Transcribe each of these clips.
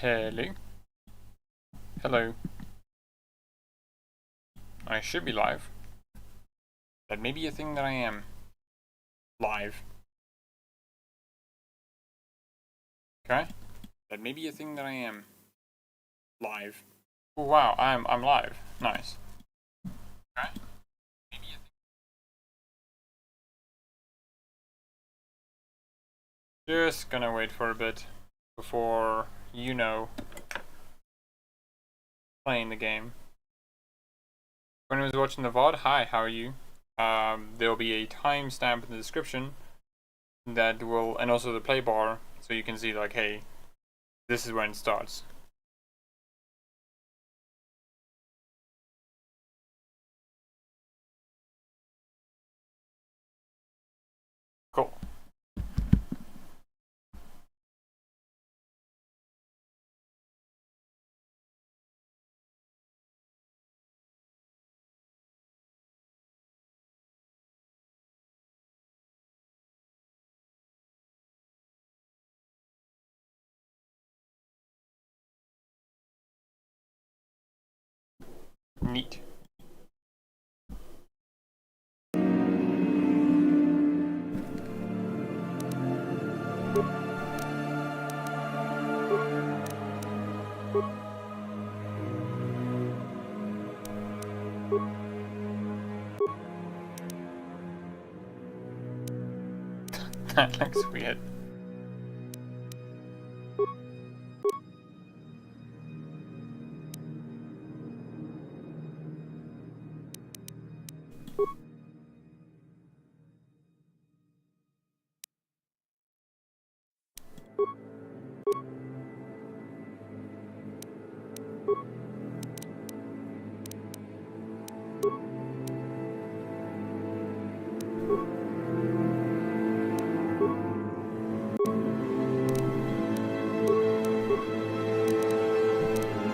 Hello. Hello. I should be live. That may be a thing that I am. Live. Okay? That may be a thing that I am. Live. Oh wow, I'm live. Nice. Okay? Maybe a thing. Just gonna wait for a bit before, playing the game. When I was watching the VOD, hi, how are you? There'll be a timestamp in the description that will, and also the play bar, so you can see like, hey, this is when it starts. Cool. Neat. That looks weird.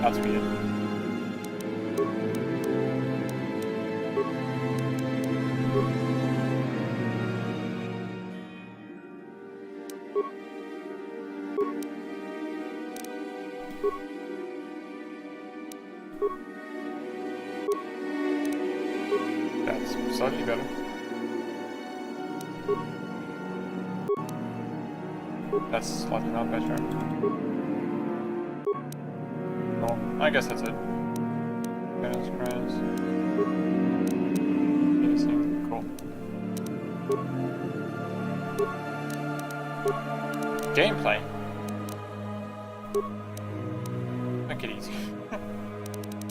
That's weird. That's slightly better. That's slightly not better. Well, I guess that's it. Goodness grass. Amazing. Cool. Gameplay. Make it easy.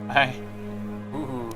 Hi. Ooh.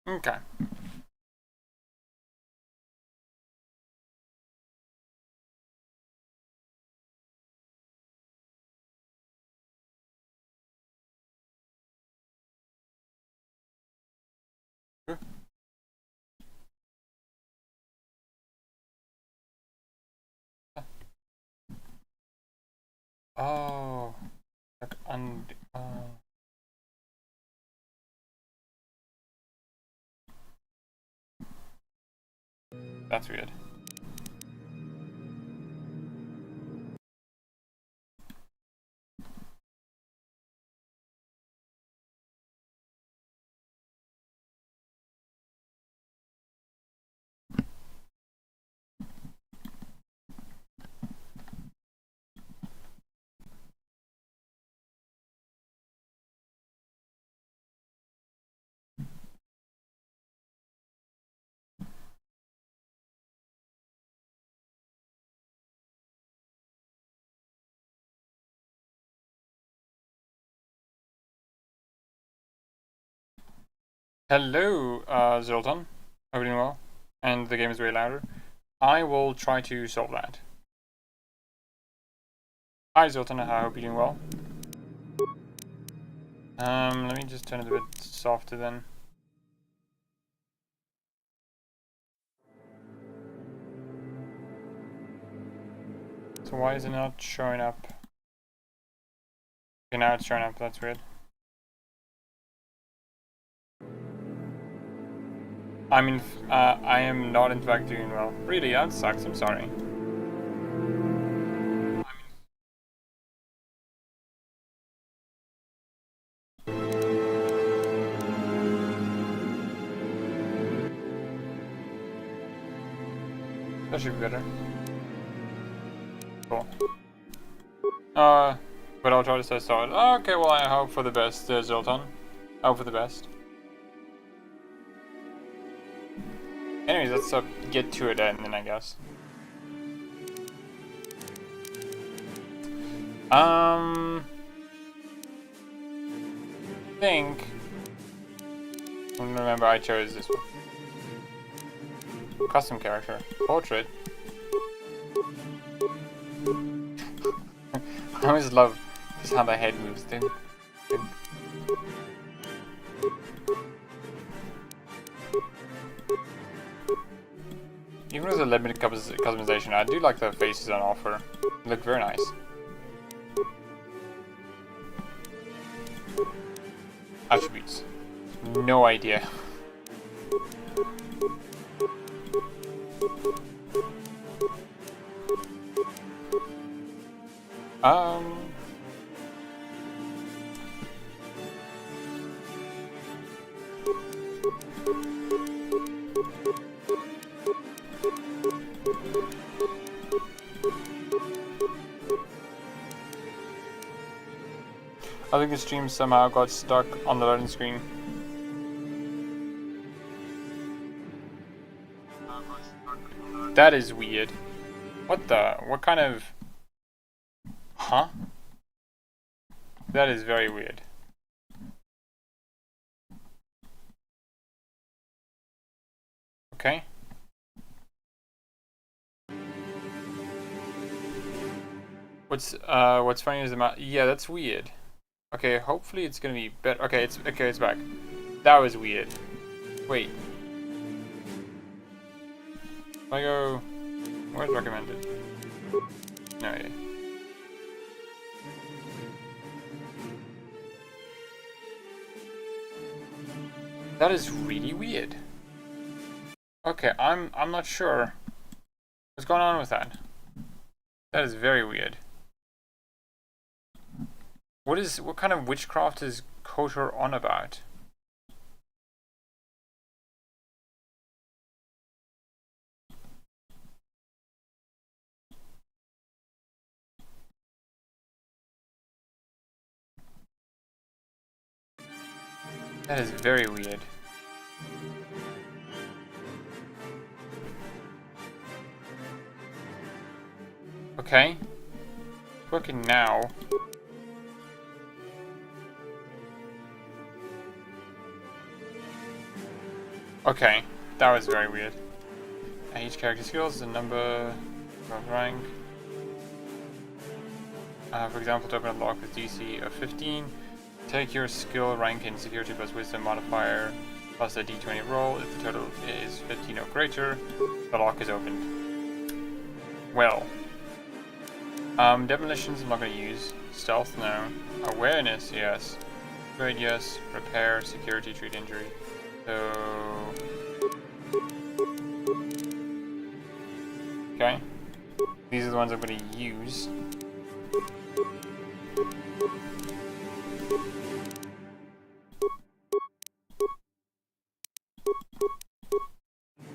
Okay. Oh. Like that's weird. Hello, Zoltan. Hope you're doing well. And the game is way louder. I will try to solve that. Hi, Zoltan. I hope you're doing well. Let me just turn it a bit softer then. So why is it not showing up? Okay, now it's showing up. That's weird. I am not in fact doing well. Really, that sucks. I'm sorry. That should be better. Cool. But I'll try to test out. Okay, well, I hope for the best, Zoltan. I hope for the best. Anyways, let's get to it then, I guess. Think. Remember, I chose this one. Custom character. Portrait. I always love just how the head moves. Even with a limited customization, I do like the faces on offer. They look very nice. Attributes. No idea. I think the stream somehow got stuck on the loading screen. That is weird. What the? What kind of... Huh? That is very weird. Okay. What's funny is the yeah, that's weird. Okay, hopefully it's gonna be better. Okay, it's back. That was weird. Wait. If I go... Where's recommended? No, yeah. That is really weird. Okay, I'm not sure what's going on with that. That is very weird. What kind of witchcraft is Kotor on about? That is very weird. Okay. Working now. Okay, that was very weird. Each character skills, the number of rank. For example, to open a lock with DC of 15, take your skill rank in security plus wisdom modifier plus a d20 roll. If the total is 15 or greater, the lock is opened. Well. Demolitions I'm not going to use. Stealth, no. Awareness, yes. Trade, yes. Repair, security, treat injury. So... Okay. These are the ones I'm going to use.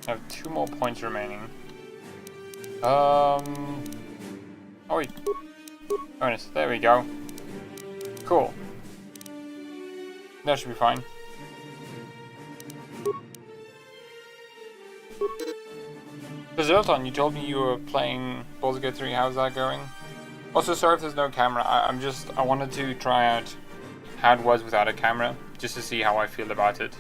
I have 2 more points remaining. Oh wait. Bonus. There we go. Cool. That should be fine. So Zoltan, you told me you were playing Baldur's Gate 3. How's that going? Also, sorry if there's no camera. I wanted to try out how it was without a camera, just to see how I feel about it.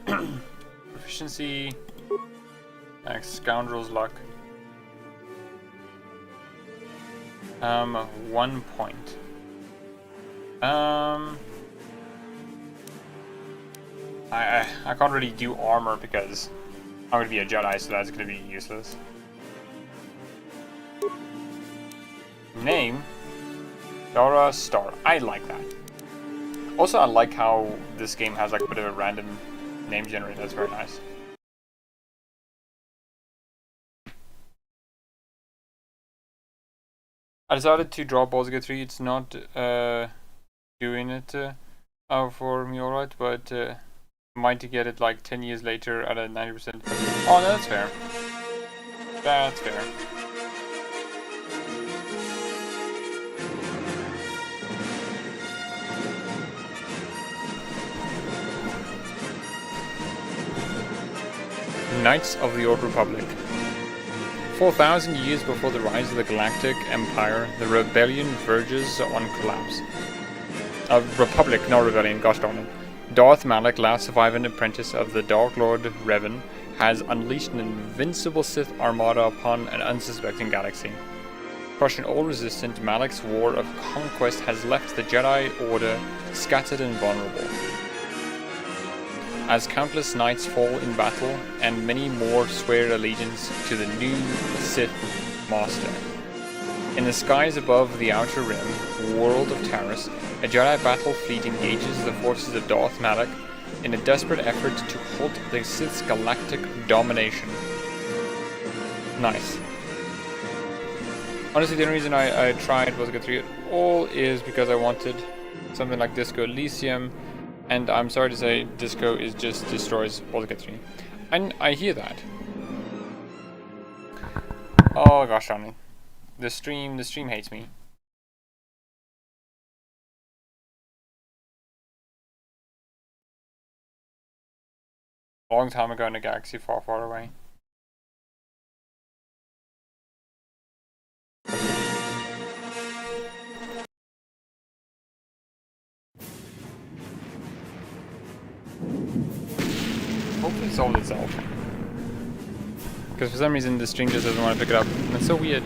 Proficiency. Scoundrel's luck. 1 point. I can't really do armor because I'm gonna be a Jedi, so that's gonna be useless. Name? Dora Star. I like that. Also, I like how this game has like a bit of a random name generator. That's very nice. I decided to drop Baldur's Gate 3. It's not doing it for me alright, but might get it like 10 years later at a 90%. Oh, no, that's fair. That's fair. Knights of the Old Republic. 4,000 years before the rise of the Galactic Empire, the rebellion verges on collapse. Republic, not rebellion, gosh darn it. Darth Malak, last surviving apprentice of the Dark Lord Revan, has unleashed an invincible Sith armada upon an unsuspecting galaxy. Crushing all resistance, Malak's war of conquest has left the Jedi Order scattered and vulnerable. As countless knights fall in battle, and many more swear allegiance to the new Sith Master. In the skies above the Outer Rim, world of Taris, a Jedi battle fleet engages the forces of Darth Malak in a desperate effort to halt the Sith's galactic domination. Nice. Honestly, the only reason I tried Baldur's Gate 3 at all is because I wanted something like Disco Elysium. And I'm sorry to say, Disco is just destroys Baldur's Gate 3. And I hear that. Oh gosh darn it. The stream hates me. A long time ago in a galaxy far, far away. Hopefully it solved itself. Because for some reason the stream just doesn't want to pick it up. And it's so weird.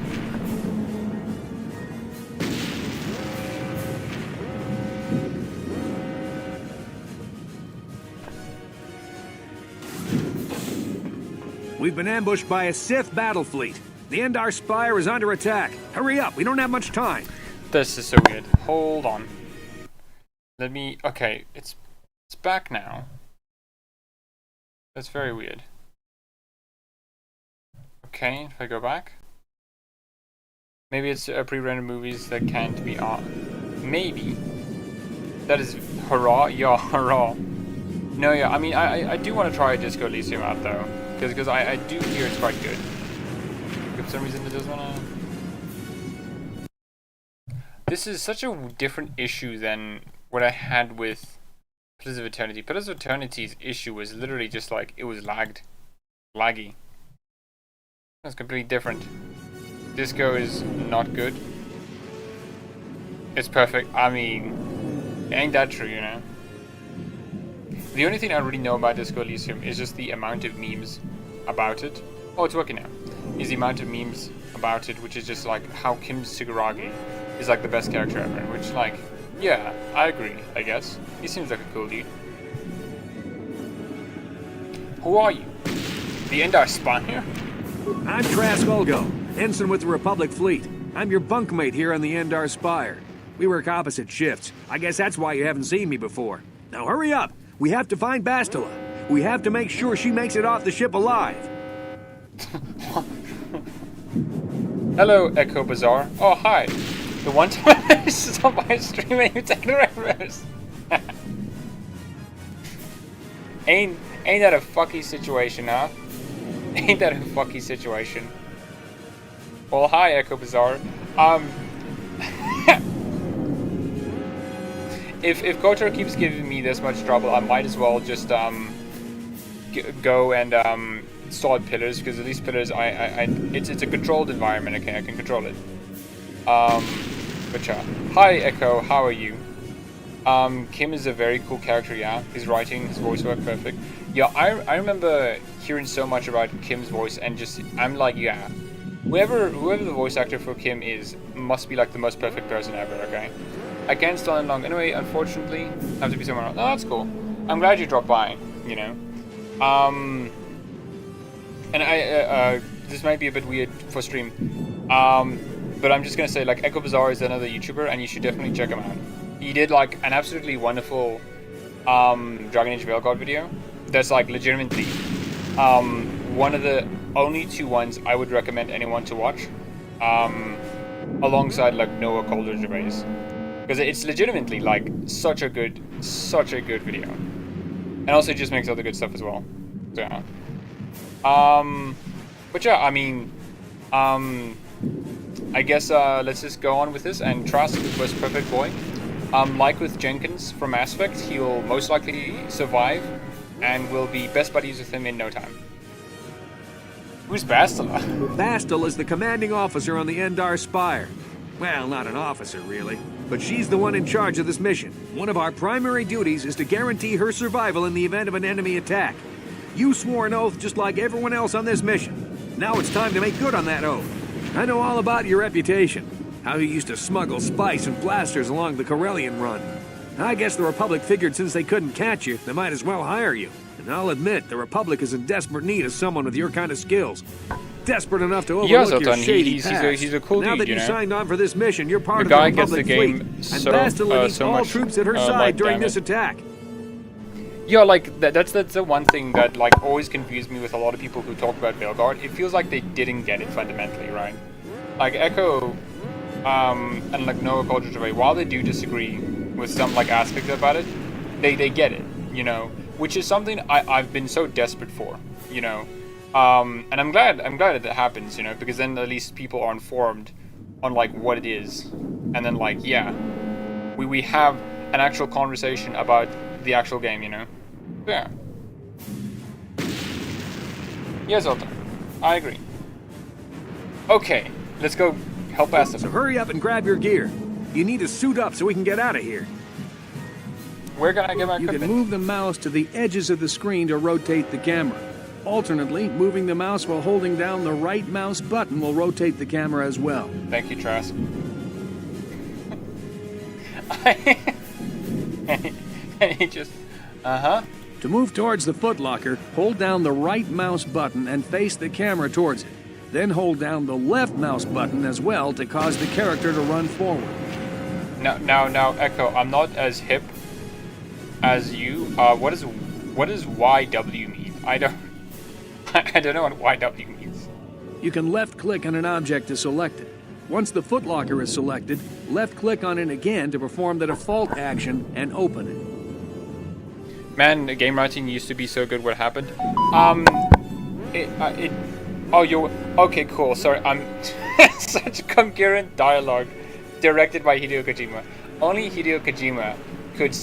We've been ambushed by a Sith battle fleet. The Endar Spire is under attack. Hurry up, we don't have much time. This is so weird. Hold on. Let me... Okay, it's back now. That's very weird. Okay, if I go back. Maybe it's pre-rendered movies that can't be on. Maybe. That is hurrah? Yeah, hurrah. No, yeah, I mean, I do want to try Disco Elysium out though. Because I do hear it's quite good. For some reason it doesn't want to... This is such a different issue than what I had with Pillars of Eternity. Pillars of Eternity's issue was literally just like, it was laggy. That's completely different. Disco is not good. It's perfect. I mean, ain't that true, you know? The only thing I really know about Disco Elysium is just the amount of memes about it. Oh, it's working now. Is the amount of memes about it, which is just like how Kim Siguragi is like the best character ever. Which, like, yeah, I agree, I guess. He seems like a cool dude. Who are you? The Endar Spire? I'm Trask Olgo, ensign with the Republic Fleet. I'm your bunkmate here on the Endar Spire. We work opposite shifts. I guess that's why you haven't seen me before. Now hurry up! We have to find Bastila. We have to make sure she makes it off the ship alive. Hello, Echo Bazaar. Oh, hi. The one time I saw my stream and you take the reverse. Ain't that a fucky situation, huh? Ain't that a fucky situation? Well, hi, Echo Bazaar. If Kotor keeps giving me this much trouble, I might as well just go and sort pillars, because at least pillars, it's a controlled environment. Okay, I can control it. But yeah. Hi, Echo. How are you? Kim is a very cool character, yeah. His writing, his voice work, perfect. Yeah, I remember hearing so much about Kim's voice and just, I'm like, yeah. Whoever the voice actor for Kim is, must be like the most perfect person ever, okay? I can't stall any longer. Anyway, unfortunately, I have to be somewhere else. Oh, that's cool. I'm glad you dropped by, you know. And this might be a bit weird for stream. But I'm just gonna say, like, Echo Bazaar is another YouTuber, and you should definitely check him out. He did, like, an absolutely wonderful, Dragon Age Veilguard video. That's, like, legitimately, one of the only 2 ones I would recommend anyone to watch. Alongside, like, Noah Calder Gervais. Because it's legitimately, like, such a good video. And also it just makes other good stuff as well. So, yeah. But yeah, I mean, I guess, let's just go on with this, and Trask was perfect boy. Like with Jenkins from Mass Effect, he'll most likely survive, and we'll be best buddies with him in no time. Who's Bastila? Bastila is the commanding officer on the Endar Spire. Well, not an officer, really. But she's the one in charge of this mission. One of our primary duties is to guarantee her survival in the event of an enemy attack. You swore an oath just like everyone else on this mission. Now it's time to make good on that oath. I know all about your reputation. How you used to smuggle spice and blasters along the Corellian run. I guess the Republic figured since they couldn't catch you, they might as well hire you. And I'll admit, the Republic is in desperate need of someone with your kind of skills. Desperate enough to overlook your shady past. He's a cool now dude, that you know? signed on for this mission, you're part the of guy the gets the Republic game fleet. so, And Bastila needs so all much, troops at her side like, during damage. this attack. Yeah, like, that's the one thing that, like, always confused me with a lot of people who talk about Veilguard. It feels like they didn't get it fundamentally, right? Like, Echo, and, like, Noah Calder Gervais, while they do disagree with some, like, aspects about it, they get it, you know? Which is something I've been so desperate for, you know? And I'm glad that happens, you know, because then at least people are informed on, like, what it is. And then, like, yeah, we have an actual conversation about the actual game, you know? Yeah. Yes, Otto. I agree. Okay, let's go help Asta. So hurry up and grab your gear. You need to suit up so we can get out of here. Where can I get my You can equipment? move the mouse to the edges of the screen to rotate the camera. Alternately, moving the mouse while holding down the right mouse button will rotate the camera as well. Thank you, Trask. and he just... Uh-huh. To move towards the footlocker, hold down the right mouse button and face the camera towards it. Then hold down the left mouse button as well to cause the character to run forward. Now, Echo, I'm not as hip as you. What does YW mean? I don't know what YW means. You can left-click on an object to select it. Once the footlocker is selected, left-click on it again to perform the default action and open it. Man, game writing used to be so good. What happened? Oh, you... Okay, cool. Sorry, I'm... Such concurrent dialogue directed by Hideo Kojima. Only Hideo Kojima could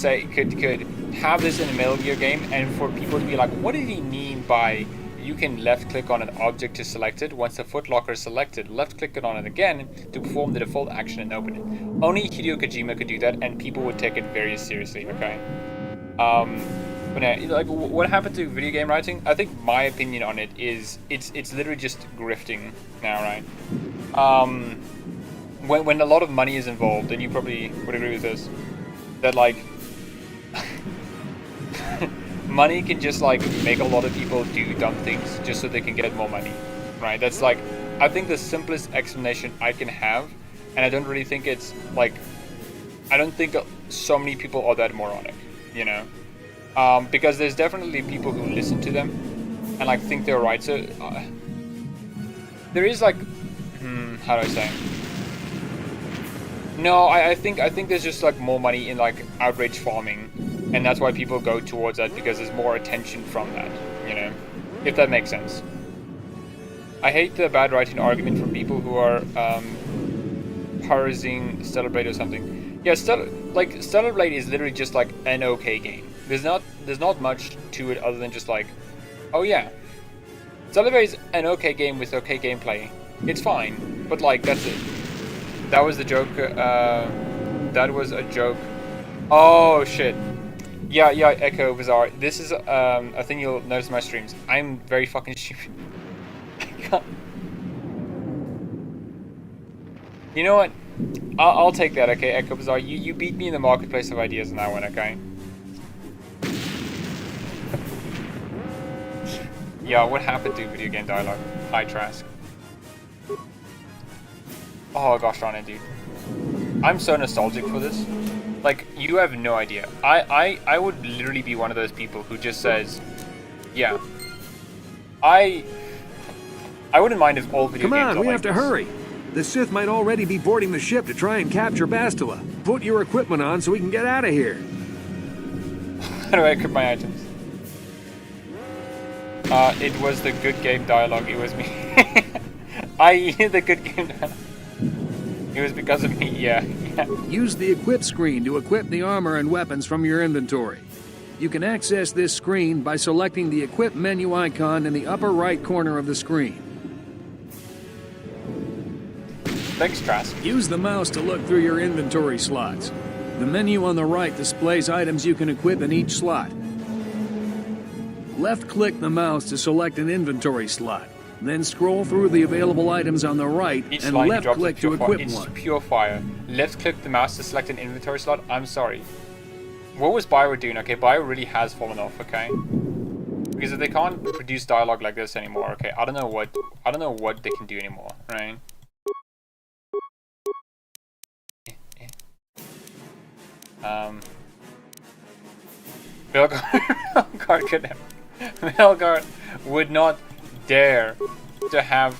have this in a Metal Gear game, and for people to be like, what did he mean by you can left-click on an object to select it? Once the footlocker is selected, left-click it on it again to perform the default action and open it. Only Hideo Kojima could do that, and people would take it very seriously, okay? But yeah, like, what happened to video game writing? I think my opinion on it is it's literally just grifting now, right? When a lot of money is involved, and you probably would agree with this, that like money can just like make a lot of people do dumb things just so they can get more money, right? That's like, I think the simplest explanation I can have, and I don't really think it's like, I don't think so many people are that moronic, you know? Because there's definitely people who listen to them and like think they're right. So there is like, how do I say? No, I think there's just like more money in like outrage farming, and that's why people go towards that, because there's more attention from that, you know, if that makes sense. I hate the bad writing argument from people who are parsing Stellar Blade or something. Yeah, Stellar Blade is literally just like an okay game. There's not much to it other than just like, oh yeah, Stellar Blade is an okay game with okay gameplay. It's fine, but like that's it. That was the joke. That was a joke Oh shit. Yeah, Echo Bizarre. This is I think you'll notice my streams. I'm very fucking stupid. I can't. You know what? I'll take that, okay, Echo Bizarre. You beat me in the marketplace of ideas on that one, okay? Yeah, what happened to video game dialogue? Hi, Trask. Oh gosh darn it, dude. I'm so nostalgic for this. Like, you have no idea. I would literally be one of those people who just says, yeah. I wouldn't mind if all video Come games on, are we like have to this. hurry. The Sith might already be boarding the ship to try and capture Bastila. Put your equipment on so we can get out of here. How do I equip my items? It was the good game dialogue. It was me. I the good game dialogue. It was because of me, yeah. Use the equip screen to equip the armor and weapons from your inventory. You can access this screen by selecting the equip menu icon in the upper right corner of the screen. Thanks, Trask. Use the mouse to look through your inventory slots. The menu on the right displays items you can equip in each slot. Left-click the mouse to select an inventory slot. Then scroll through the available items on the right Each and line you drop left-click is to pure fire. equip It's one. pure fire. Left-click the mouse to select an inventory slot. I'm sorry. What was Bio doing? Okay, Bio really has fallen off. Okay, because if they can't produce dialogue like this anymore, okay, I don't know what they can do anymore, right? Belgard could never. Belgard would not dare to have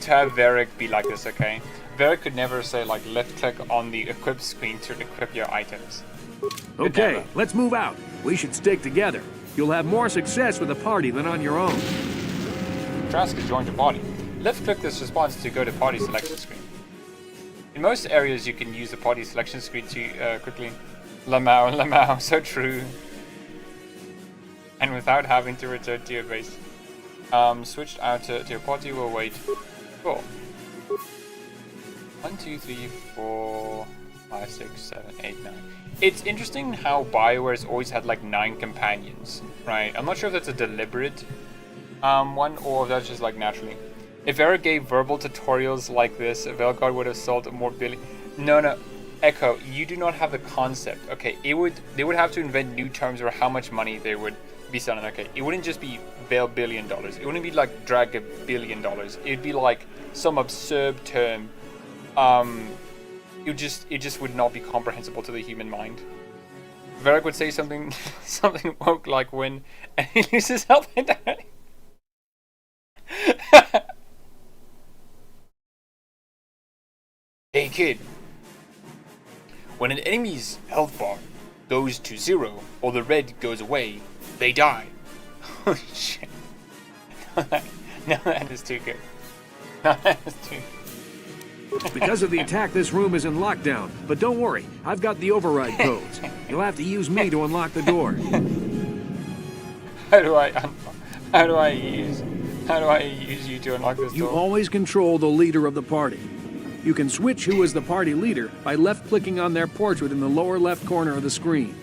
Varric be like this, okay? Varric could never say like left click on the equip screen to equip your items. Could Okay, never. let's move out. We should stick together. You'll have more success with a party than on your own. Trask has joined the party. Left click this response to go to party selection screen. In most areas you can use the party selection screen to quickly Lamau, so true. And without having to return to your base. Switched out to your party will wait. Cool. 1, 2, 3, 4, 5, 6, 7, 8, 9. It's interesting how BioWare's always had like 9 companions, right? I'm not sure if that's a deliberate one or if that's just like naturally. If Eric gave verbal tutorials like this, Velgard would have sold more billion. No, Echo, you do not have the concept. Okay, they would have to invent new terms for how much money they would be selling. Okay, it wouldn't just be $1 billion. It wouldn't be like drag $1 billion. It'd be like some absurd term. It just would not be comprehensible to the human mind. Varric would say something woke like when and he loses health entirely. Hey kid, when an enemy's health bar goes to 0 or the red goes away, they die. Oh shit. No, that is too good. No, that is too good. Because of the attack, this room is in lockdown. But don't worry, I've got the override codes. You'll have to use me to unlock the door. How do I use you to unlock this You door? always control the leader of the party. You can switch who is the party leader by left-clicking on their portrait in the lower left corner of the screen.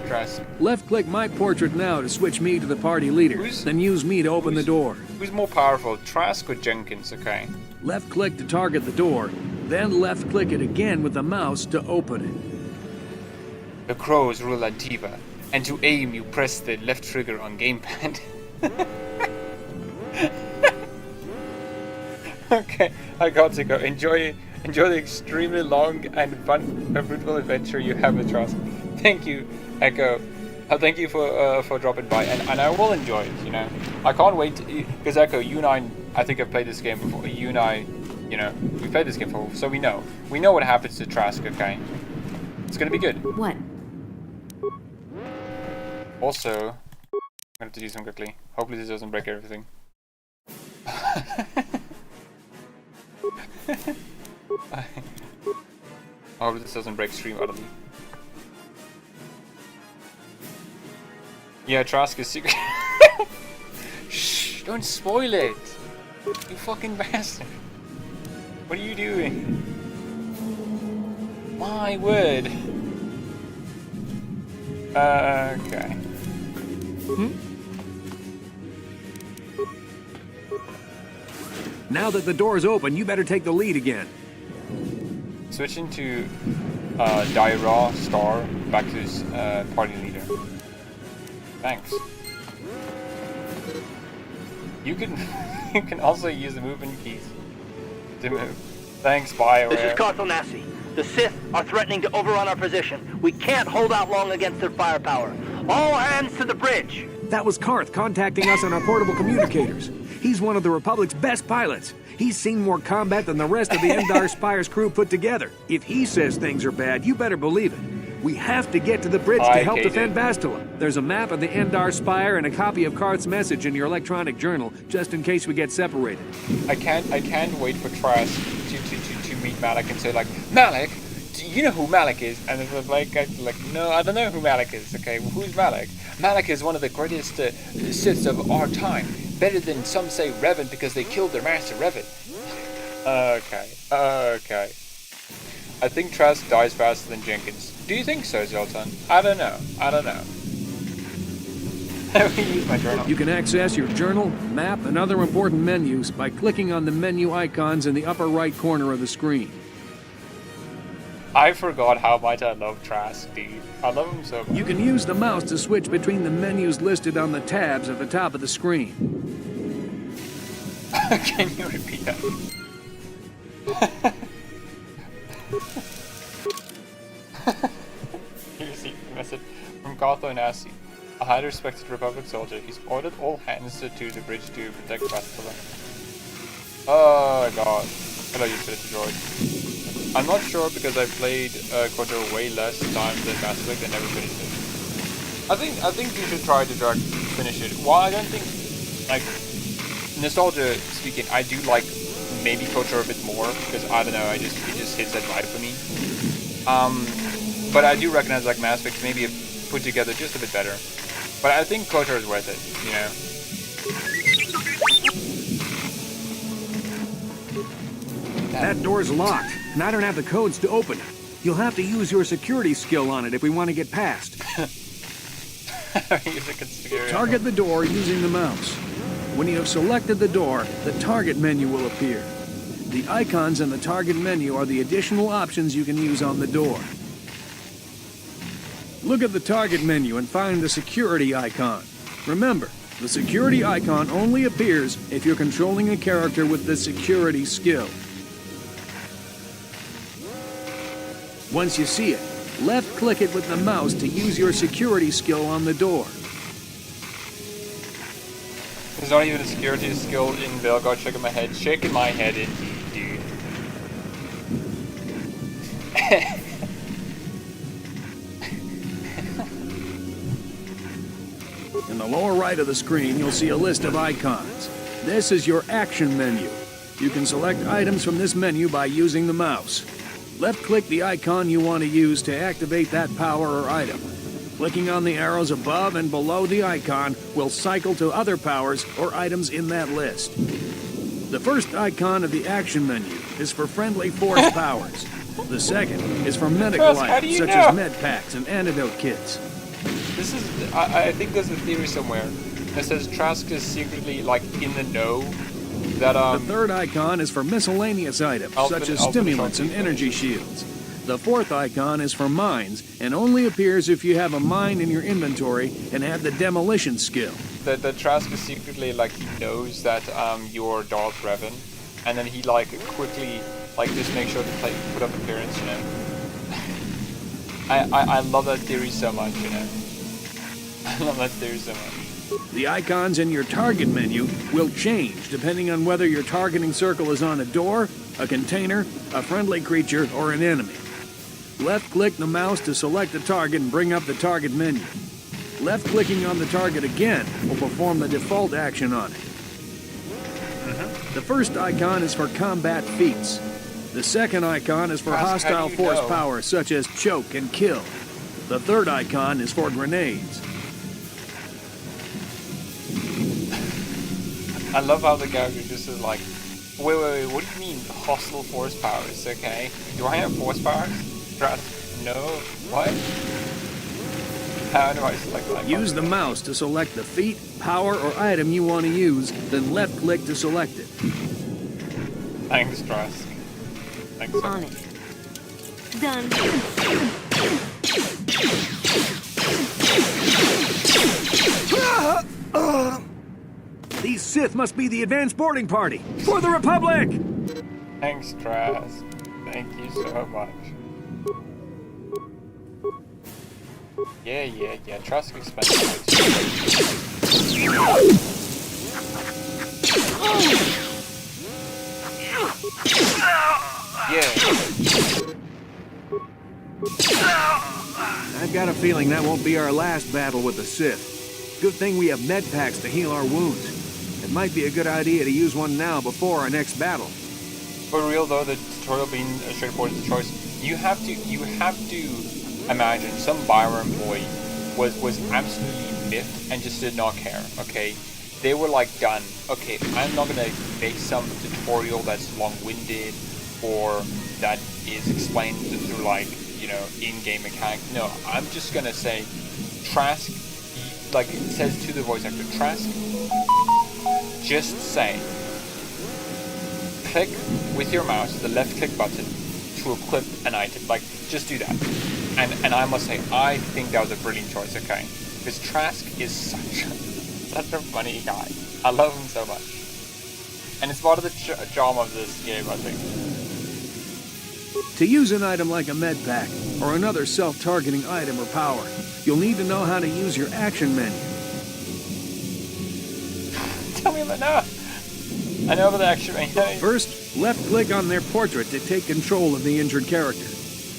Trust. Left-click my portrait now to switch me to the party leader, then use me to open the door. Who's more powerful, Trask or Jenkins? Okay. Left-click to target the door, then left-click it again with the mouse to open it. The crows rule Antiva, and to aim you press the left trigger on gamepad. Okay, I got to go. Enjoy the extremely long and fun and fruitful adventure you have with Trask. Thank you, Echo. Thank you for dropping by, and I will enjoy it. You know, I can't wait because Echo, you and I think I've played this game before. You and I, you know, we played this game before, so we know what happens to Trask. Okay, it's gonna be good. What? Also, I'm gonna have to do some quickly. Hopefully this doesn't break everything. I hope this doesn't break stream utterly. Yeah, Trask is secret. Shh! Don't spoil it! You fucking bastard! What are you doing? My word. Okay. Now that the door's open, you better take the lead again. Switching to Daira Star back to his party leader. Thanks. You can you can also use the movement keys to move. Thanks, BioWare. This is Kotor. The Sith are threatening to overrun our position. We can't hold out long against their firepower. All hands to the bridge! That was Karth contacting us on our portable communicators. He's one of the Republic's best pilots. He's seen more combat than the rest of the Endar Spire's crew put together. If he says things are bad, you better believe it. We have to get to the bridge to help defend Bastila. There's a map of the Endar Spire and a copy of Karth's message in your electronic journal, just in case we get separated. I can't wait for Trask to meet Malik and say like, Malik, do you know who Malik is? And it's like no, I don't know who Malik is. Okay, well, who's Malik? Malik is one of the greatest Siths of our time. Better than some say Revan because they killed their master Revan. Okay. I think Trask dies faster than Jenkins. Do you think so, Zoltan? I don't know. Let me use my journal. You can access your journal, map, and other important menus by clicking on the menu icons in the upper right corner of the screen. I forgot how much I love Trask, dude. I love him so much. You can use the mouse to switch between the menus listed on the tabs at the top of the screen. Can you repeat that? Here's a message from Kotor. A highly respected Republic soldier. He's ordered all hands to the bridge to protect Bastila. Oh god. Hello, you spirited droid. I'm not sure because I played Kotor way less times than Mass Effect and never finished it. I think you should try to finish it. While I don't think, like, nostalgia speaking, I do like maybe Kotor a bit more because I don't know, it just hits that vibe for me. But I do recognize like Mass Effect maybe put together just a bit better. But I think Kotor is worth it, you know. That door's locked, and I don't have the codes to open it. You'll have to use your security skill on it if we want to get past. Target the door using the mouse. When you have selected the door, the target menu will appear. The icons in the target menu are the additional options you can use on the door. Look at the target menu and find the security icon. Remember, the security icon only appears if you're controlling a character with the security skill. Once you see it, left-click it with the mouse to use your security skill on the door. There's not even a security skill in Belgard shaking my head indeed, dude. In the lower right of the screen, you'll see a list of icons. This is your action menu. You can select items from this menu by using the mouse. Left-click the icon you want to use to activate that power or item. Clicking on the arrows above and below the icon will cycle to other powers or items in that list. The first icon of the action menu is for friendly force powers. The second is for medical items such as med packs and antidote kits. This is, I think there's a theory somewhere that says Trask is secretly like in the know that The third icon is for miscellaneous items such as stimulants and energy shields. The fourth icon is for mines and only appears if you have a mine in your inventory and have the demolition skill. The Trask is secretly like he knows that you're Darth Revan, and then he like quickly like just make sure to put up appearance, you know. I love that theory so much, you know. I love that theory so much. The icons in your target menu will change depending on whether your targeting circle is on a door, a container, a friendly creature, or an enemy. Left-click the mouse to select the target and bring up the target menu. Left-clicking on the target again will perform the default action on it. The first icon is for combat feats. The second icon is for hostile force power such as choke and kill. The third icon is for grenades. I love how the character just is like, wait, what do you mean hostile force powers, okay? Do I have force powers? Trask, no. What? How do I select icon? Use the mouse to select the feat, power, or item you want to use, then left-click to select it. Thanks, Trask. Thanks so On much. it. Done. These Sith must be the advanced boarding party. For the Republic! Thanks, Trask. Thank you so much. Yeah. Trask explains Yeah. I've got a feeling that won't be our last battle with the Sith. Good thing we have med packs to heal our wounds. It might be a good idea to use one now before our next battle. For real though, the tutorial being a straightforward choice, you have to imagine some Bio employee was absolutely miffed and just did not care, okay? They were like, done. Okay, I'm not gonna make some tutorial that's long-winded or that is explained through like, you know, in-game mechanics. No, I'm just gonna say, Trask, like it says to the voice actor, Trask, just say, click with your mouse the left click button to equip an item. Like, just do that. And I must say, I think that was a brilliant choice, okay? Because Trask is such a funny guy. I love him so much. And it's part of the charm of this game, I think. To use an item like a med pack, or another self-targeting item or power, you'll need to know how to use your action menu. Tell me about now. I know about the action menu. First, left-click on their portrait to take control of the injured character.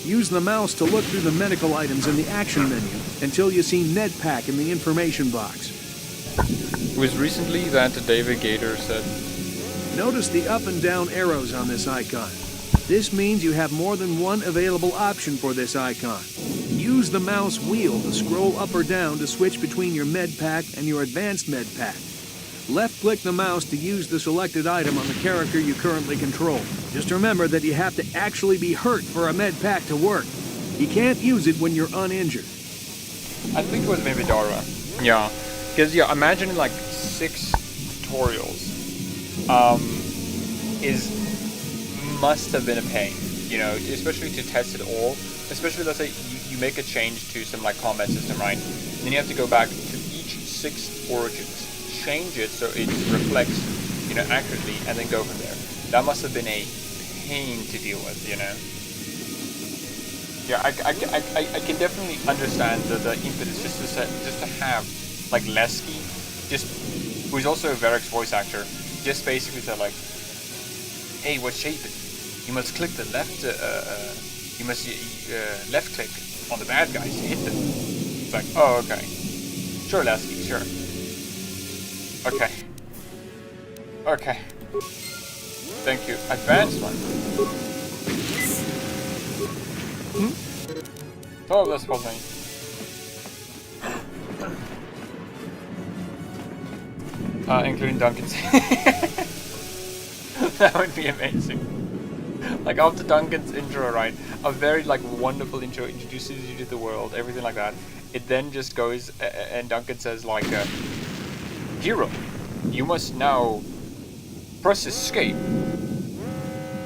Use the mouse to look through the medical items in the action menu until you see med pack in the information box. It was recently that David Gator said, Notice the up and down arrows on this icon. This means you have more than one available option for this icon. Use the mouse wheel to scroll up or down to switch between your med pack and your advanced med pack. Left-click the mouse to use the selected item on the character you currently control. Just remember that you have to actually be hurt for a med pack to work. You can't use it when you're uninjured. I think it was maybe Dara. Yeah. Because, yeah, imagining like 6 tutorials must have been a pain, you know, especially to test it all. Especially, let's say you make a change to some like combat system, right? And then you have to go back to each 6 origins, change it so it reflects, you know, accurately, and then go from there. That must have been a pain to deal with, you know. Yeah, I can definitely understand the impetus just to have like Lesky, who's also a Varric's voice actor, just basically said like, hey, what shape it? You must click the left. You must left click on the bad guys to hit them. It's like, oh, okay, sure, Lesky, sure. Okay. Okay. Thank you. Advanced one. Oh, that's supposed to mean. Including Duncan's. That would be amazing. Like after Duncan's intro, right? A very like wonderful intro, introduces you to the world, everything like that. It then just goes and Duncan says like, hero, you must now press escape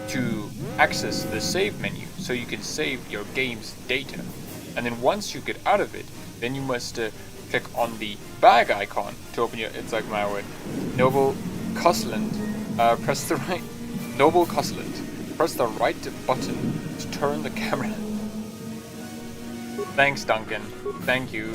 to access the save menu so you can save your game's data. And then once you get out of it, then you must click on the bag icon to open your, it's like my word, Noble Cosland, press the right, Noble Cosland, press the right button to turn the camera. Thanks, Duncan. Thank you.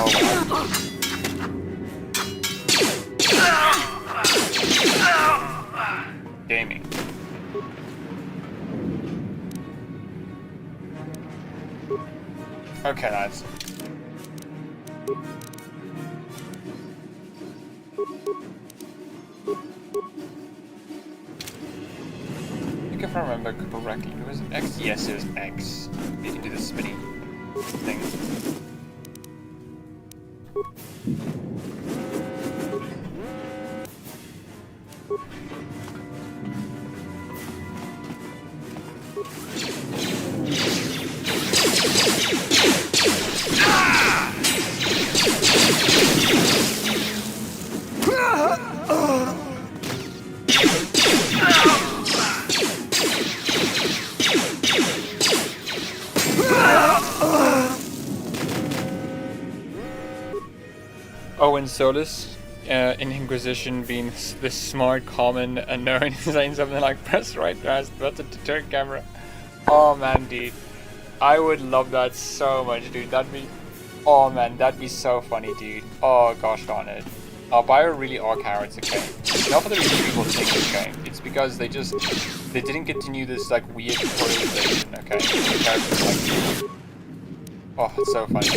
Oh wow. Gaming. Okay, lads. I think if I remember correctly, it was X. Yes, it was X. Need to do the spinny thing. Oh, and Solus in Inquisition being this smart, calm, and knowing saying something like press right press button to turn camera. Oh man, dude. I would love that so much, dude. That'd be... Oh man, that'd be so funny, dude. Oh gosh darn it. Bio really are cowards, okay? Not for the reason people think, okay? It's because they didn't continue this like weird tutorialization, okay? The characters like... Oh, it's so funny.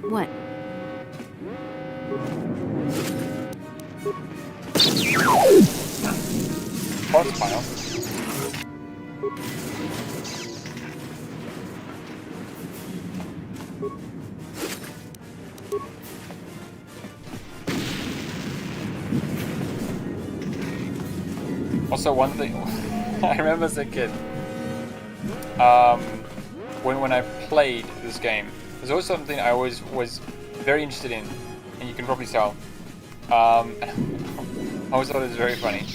What? Horse pile. Also, one thing I remember as a kid, when I played this game, there's always something I always was very interested in, and you can probably tell. I always thought it was very funny.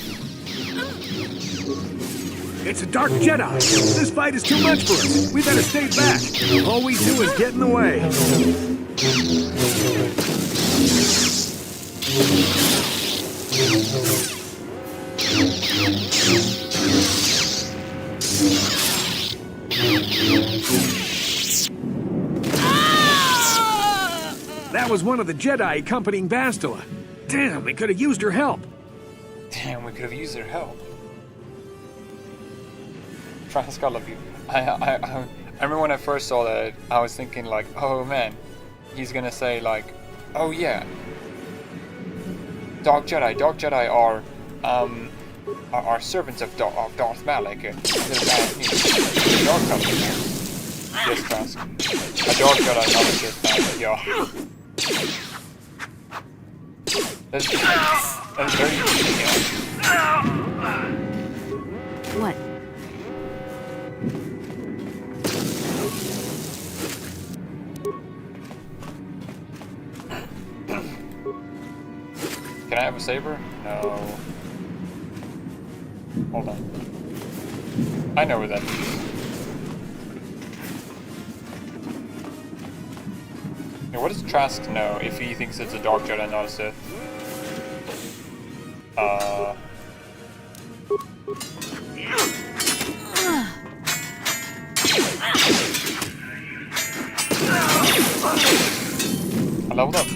It's a Dark Jedi. This fight is too much for us. We better stay back. All we do is get in the way. That was one of the Jedi accompanying Bastila. Damn, we could have used her help. Damn, we could have used their help. Trask, I love you. I remember when I first saw that, I was thinking like, oh man, he's gonna say like, oh yeah, Dark Jedi are servants of Darth Malak. They're bad news. Dark Company. Yes, Trask. A Dark Jedi, not a Sith man. Yeah. That's very easy, yeah. What? Can I have a saber? No. Hold on. I know where that is. Now, what does Trask know if he thinks it's a Dark Jedi, not a Sith? I leveled up.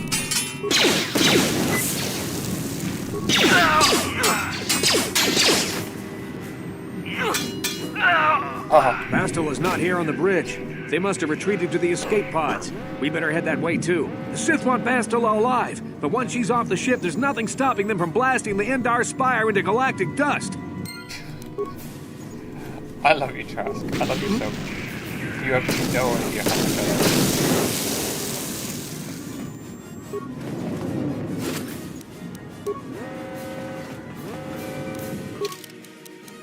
Bastila's not here on the bridge. They must have retreated to the escape pods. We better head that way too. The Sith want Bastila alive, but once she's off the ship, there's nothing stopping them from blasting the Endar Spire into galactic dust. I love you, Trask. I love you so much. You have no idea how much I love you.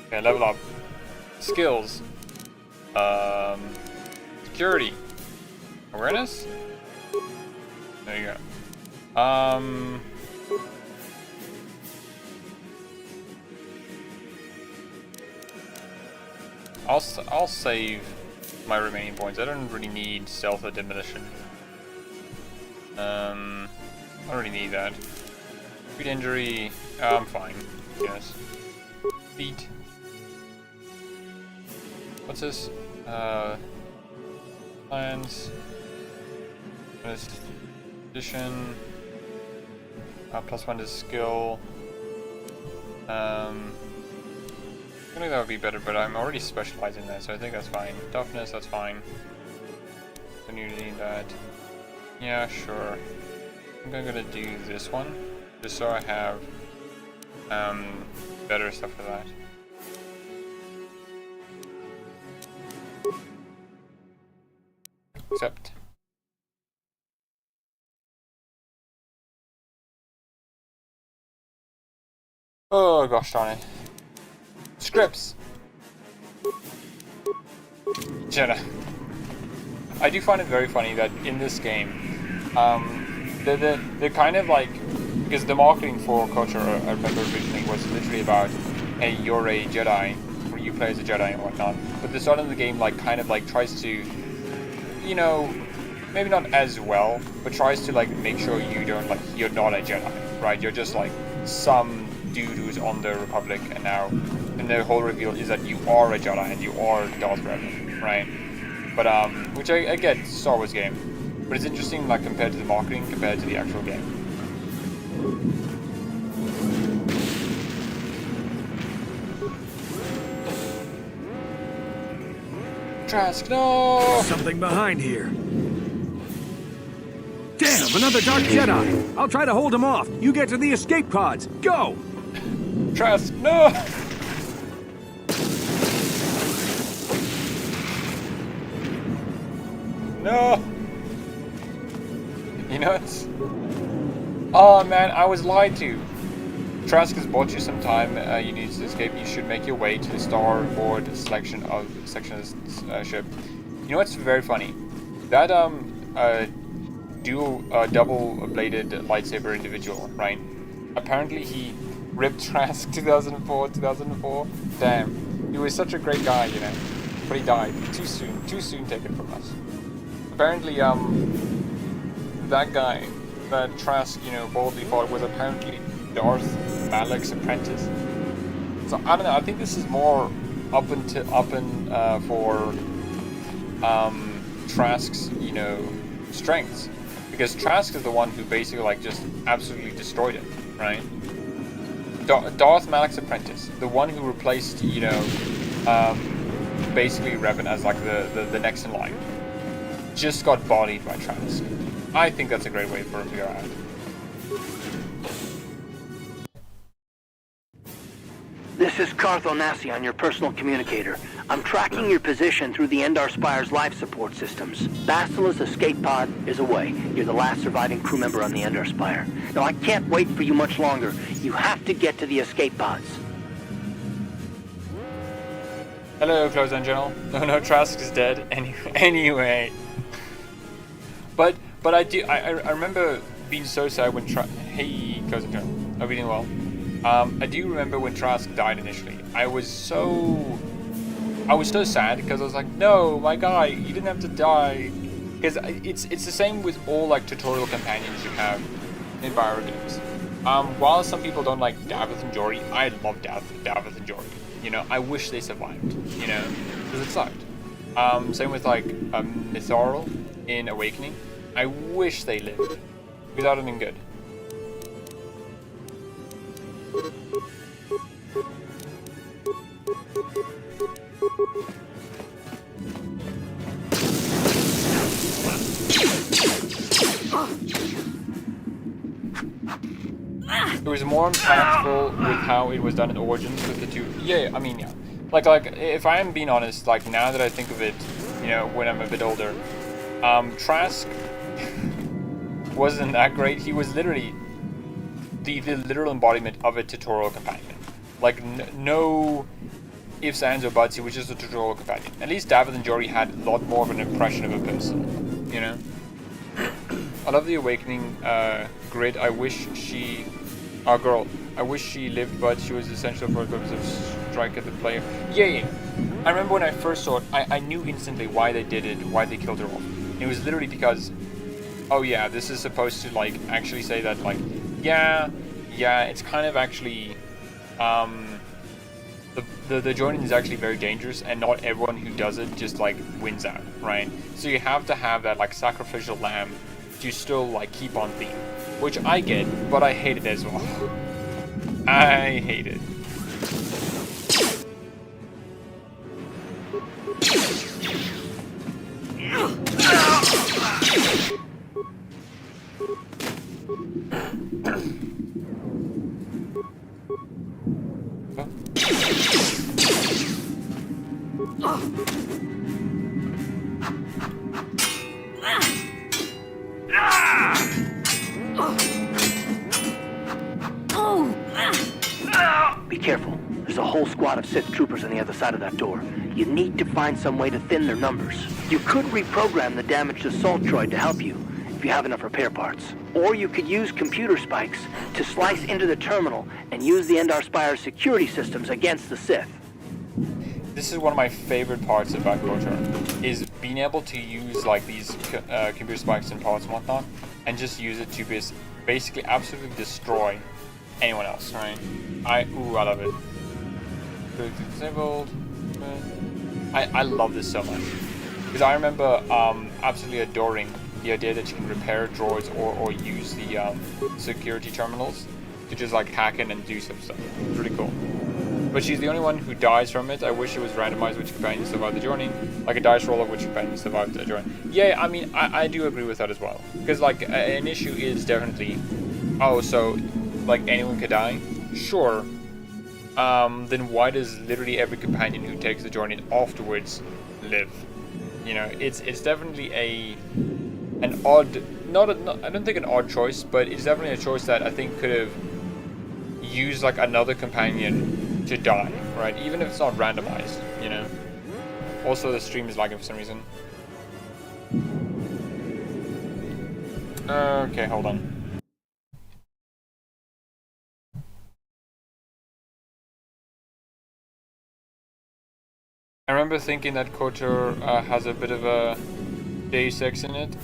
Okay, level up. Skills. Security. Awareness? There you go. I'll save my remaining points. I don't really need stealth or demolition. I don't really need that. Speed injury. I'm fine. Yes. Feet. What's this? Plans. Addition. +1 to skill. I think that would be better, but I'm already specialized in that, so I think that's fine. Toughness, that's fine. Don't you need that? Yeah, sure. I think I'm gonna do this one, just so I have better stuff for that. Accept. Oh gosh darn it. Scripts. Jenna. I do find it very funny that in this game, they're kind of like because the marketing for Kotor, I remember originally, was literally about, hey, you're a Jedi, or you play as a Jedi and whatnot. But the start of the game, like, kind of like tries to, you know, maybe not as well, but tries to like make sure you don't like you're not a Jedi, right? You're just like some dude who's on the Republic, and now, and the whole reveal is that you are a Jedi and you are Darth Revan, right? But which I get, it's a Star Wars game, but it's interesting like compared to the marketing, compared to the actual game. Trask, no! Something behind here. Damn, another Dark Jedi! I'll try to hold him off. You get to the escape pods. Go! Trask, no! No! You know it's... Oh man, I was lied to. Trask has bought you some time. You need to escape. You should make your way to the starboard section of the ship. You know what's very funny? That double-bladed lightsaber individual, right? Apparently he ripped Trask 2004. Damn, he was such a great guy, you know. But he died too soon taken from us. Apparently, that guy that Trask, you know, boldly fought was apparently Darth Malak's apprentice. So I don't know. I think this is more up for Trask's, you know, strengths, because Trask is the one who basically like just absolutely destroyed it, right? Darth Malak's apprentice, the one who replaced, you know, basically Revan as like the next in line, just got bodied by Trask. I think that's a great way for him to go out. This is Carth Onasi, your personal communicator. I'm tracking your position through the Endar Spire's life support systems. Basila's escape pod is away. You're the last surviving crew member on the Endar Spire. Now, I can't wait for you much longer. You have to get to the escape pods. Hello, close and general. No, Trask is dead. Anyway. But I remember being so sad when Hey, close and general. Hope you're doing well. I do remember when Trask died initially. I was so sad because I was like, no, my guy, you didn't have to die. Because it's the same with all like tutorial companions you have in Bio games. While some people don't like Davith and Jory, I love Davith and Jory. You know, I wish they survived. You know, because it sucked. Same with like Mithril in Awakening. I wish they lived. Because that would have been good. It was more impactful with how it was done in Origins with the two. Yeah, I mean, yeah. Like, if I am being honest, like, now that I think of it, you know, when I'm a bit older, Trask wasn't that great. He was literally the literal embodiment of a tutorial companion. Like, no ifs, ands, or buts, he was just a tutorial companion. At least Davith and Jory had a lot more of an impression of a person, you know? I love the Awakening grid. I wish she... Our girl. I wish she lived, but she was essential for the purpose of strike at the player. Yeah. I remember when I first saw it, I knew instantly why they did it, why they killed her off. It was literally because, oh yeah, this is supposed to, like, actually say that, like, yeah, it's kind of actually, the joining is actually very dangerous, and not everyone who does it just, like, wins out, right? So you have to have that, like, sacrificial lamb to still, like, keep on theme. Which I get, but I hate it as well. I hate it. Be careful. There's a whole squad of Sith troopers on the other side of that door. You need to find some way to thin their numbers. You could reprogram the damaged assault droid to help you. if you have enough repair parts. Or you could use computer spikes to slice into the terminal and use the Endar Spire's security systems against the Sith. This is one of my favorite parts about Kotor, is being able to use like these computer spikes and parts and whatnot, and just use it to basically absolutely destroy anyone else, right? I love it. Disabled. I love this so much. Because I remember absolutely adoring the idea that you can repair droids or use the security terminals to just like hack in and do some stuff. It's really cool. But she's the only one who dies from it. I wish it was randomized which companions survive the journey. Like a dice roll of which companions survive the journey. Yeah, I mean, I do agree with that as well. Because like an issue is definitely, oh, so like anyone could die? Sure. Then why does literally every companion who takes the journey afterwards live? You know, it's definitely an odd, I don't think an odd choice, but it's definitely a choice that I think could have used like another companion to die, right? Even if it's not randomized, you know. Also, the stream is lagging for some reason. Okay, hold on. I remember thinking that Kotor has a bit of a Deus Ex in it.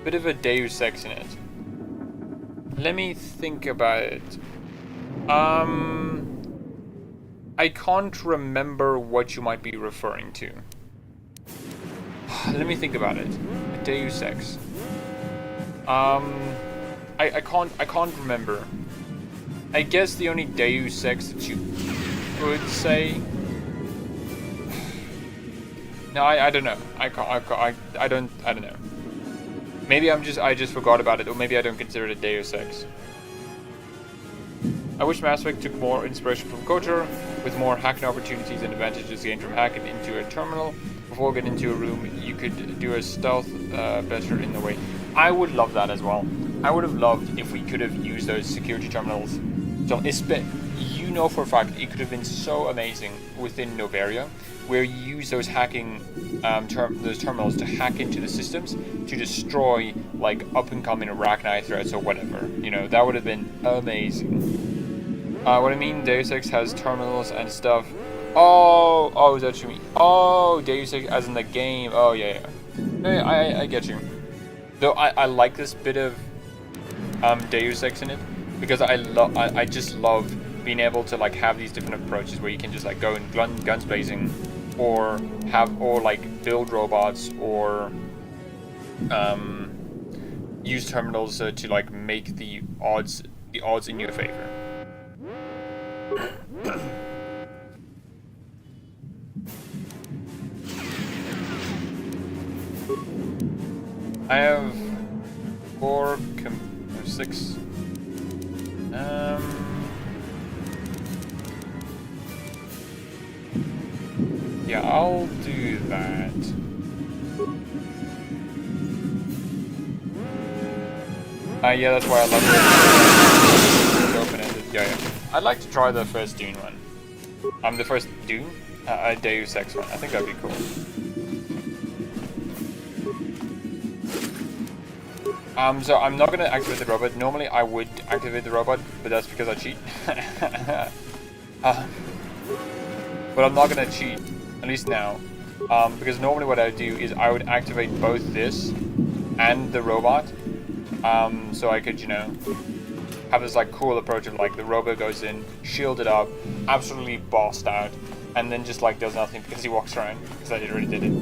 Bit of a Deus Ex in it. Let me think about it. I can't remember what you might be referring to. Let me think about it. A Deus Ex. I can't remember. I guess the only Deus Ex that you could say. No, I don't know. I don't know. Maybe I just forgot about it, or maybe I don't consider it a Deus Ex. I wish Mass Effect took more inspiration from Kotor, with more hacking opportunities and advantages gained from hacking into a terminal. Before getting into a room, you could do a stealth better in the way. I would love that as well. I would have loved if we could have used those security terminals. So, you know for a fact, it could have been so amazing within Noveria, where you use those hacking, those terminals to hack into the systems to destroy like up and coming Arachnite threats or whatever. You know, that would have been amazing. What I mean, Deus Ex has terminals and stuff. Oh, is that what you mean? Oh, Deus Ex as in the game. Oh, yeah. I get you. Though I like this bit of Deus Ex in it, because I just love being able to like have these different approaches where you can just like go in guns blazing, or like build robots, or use terminals to like make the odds in your favor. I have 6. Yeah, I'll do that. Yeah, that's why I love it. It's open-ended. Yeah. I'd like to try the first Dune one. The first Dune? A Deus Ex one. I think that'd be cool. So I'm not gonna activate the robot. Normally I would activate the robot, but that's because I cheat. But I'm not gonna cheat, at least now. Because normally what I would do is I would activate both this and the robot. So I could, you know, have this like cool approach of like the robot goes in, shielded up, absolutely bossed out, and then just like does nothing because he walks around, because I already did it.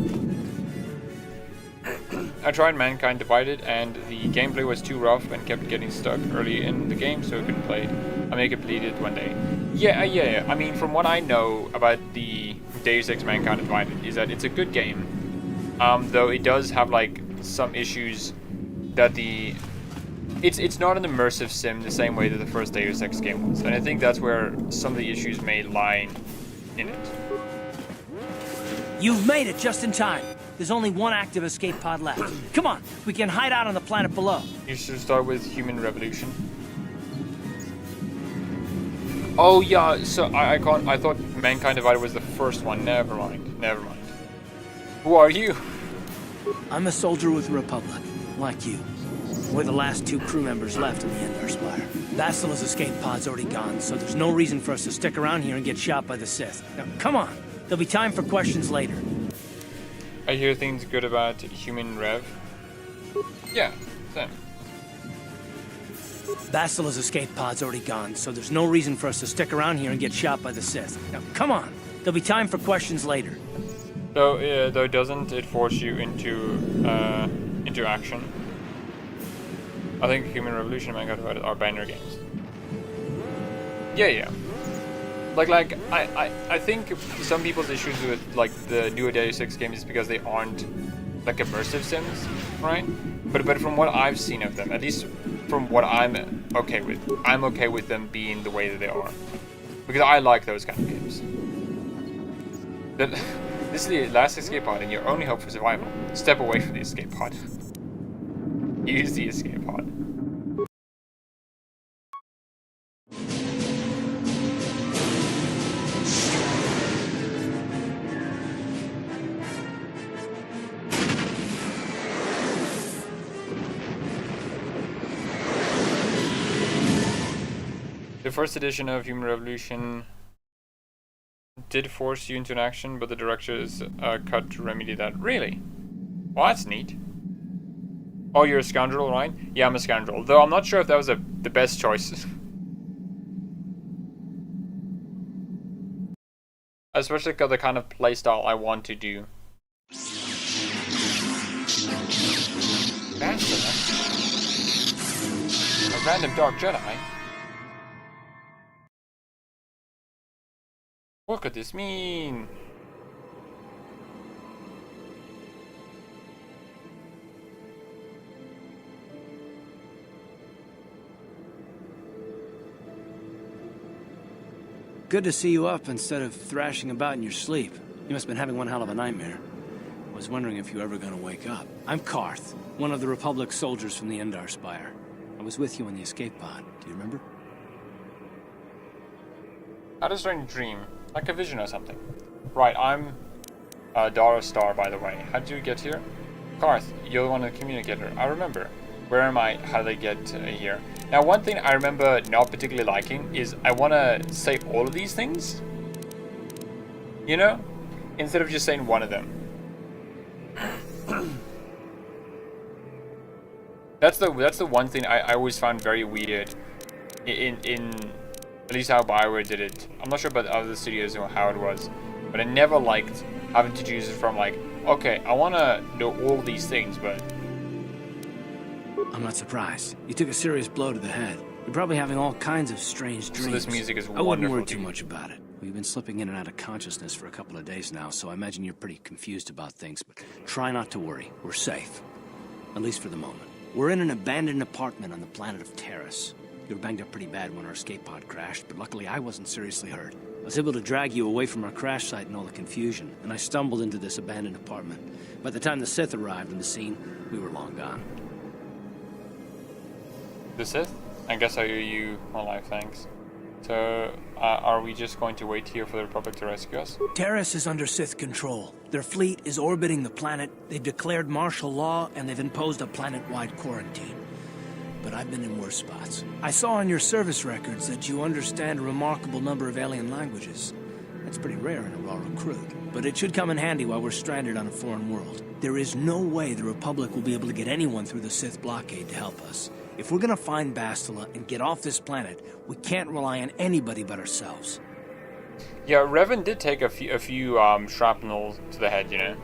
I tried Mankind Divided, and the gameplay was too rough and kept getting stuck early in the game, so I couldn't play it. I may complete it one day. Yeah. I mean, from what I know about the Deus Ex Mankind Divided, is that it's a good game. Though it does have like some issues that it's not an immersive sim the same way that the first Deus Ex game was, and I think that's where some of the issues may lie in it. You've made it just in time. There's only one active escape pod left. Come on, we can hide out on the planet below. You should start with Human Revolution. Oh yeah, so I thought Mankind Divided was the first one. Never mind. Who are you? I'm a soldier with the Republic, like you. We're the last 2 crew members left in the Endar Spire. Bastila's escape pod's already gone, so there's no reason for us to stick around here and get shot by the Sith. Now, come on! There'll be time for questions later. I hear things good about human Rev. Yeah, same. Bastila's escape pod's already gone, so there's no reason for us to stick around here and get shot by the Sith. Now, come on! There'll be time for questions later. Though doesn't it force you into action? I think Human Revolution and Kotor are banner games. Yeah. I think some people's issues with like the newer Deus Ex games is because they aren't like immersive sims, right? But from what I've seen of them, at least from what I'm okay with them being the way that they are, because I like those kind of games. This is the last escape pod, and your only hope for survival. Step away from the escape pod. Use the escape pod. The first edition of Human Revolution did force you into an action, but the director's cut to remedy that. Really? Well, that's neat. Oh, you're a scoundrel, right? Yeah, I'm a scoundrel. Though I'm not sure if that was the best choice. Especially because the kind of playstyle I want to do. Bastila? A random Dark Jedi? What could this mean? Good to see you up instead of thrashing about in your sleep. You must have been having one hell of a nightmare. I was wondering if you were ever gonna wake up. I'm Karth, one of the Republic soldiers from the Endar Spire. I was with you on the escape pod. Do you remember? I had a strange dream. Like a vision or something. Right, I'm Dara Star, by the way. How did you get here? Karth, you're the one of the communicator. I remember. Where am I? How did I get here? Now, one thing I remember not particularly liking is I want to say all of these things. You know? Instead of just saying one of them. That's the one thing I always found very weird in at least how BioWare did it. I'm not sure about other studios or how it was, but I never liked having to choose it from like, okay, I want to know all these things, but... I'm not surprised. You took a serious blow to the head. You're probably having all kinds of strange dreams. So this music is I wonderful. wouldn't worry too much about it. We've been slipping in and out of consciousness for a couple of days now, so I imagine you're pretty confused about things, but try not to worry. We're safe. At least for the moment. We're in an abandoned apartment on the planet of Terrace. You were banged up pretty bad when our escape pod crashed, but luckily I wasn't seriously hurt. I was able to drag you away from our crash site and all the confusion, and I stumbled into this abandoned apartment. By the time the Sith arrived on the scene, we were long gone. The Sith? I guess I owe you my life, thanks. So, are we just going to wait here for the Republic to rescue us? Terrace is under Sith control. Their fleet is orbiting the planet, they've declared martial law, and they've imposed a planet-wide quarantine. But I've been in worse spots. I saw on your service records that you understand a remarkable number of alien languages. That's pretty rare in a raw recruit. But it should come in handy while we're stranded on a foreign world. There is no way the Republic will be able to get anyone through the Sith blockade to help us. If we're gonna find Bastila and get off this planet, we can't rely on anybody but ourselves. Yeah, Revan did take a few shrapnel to the head, you know.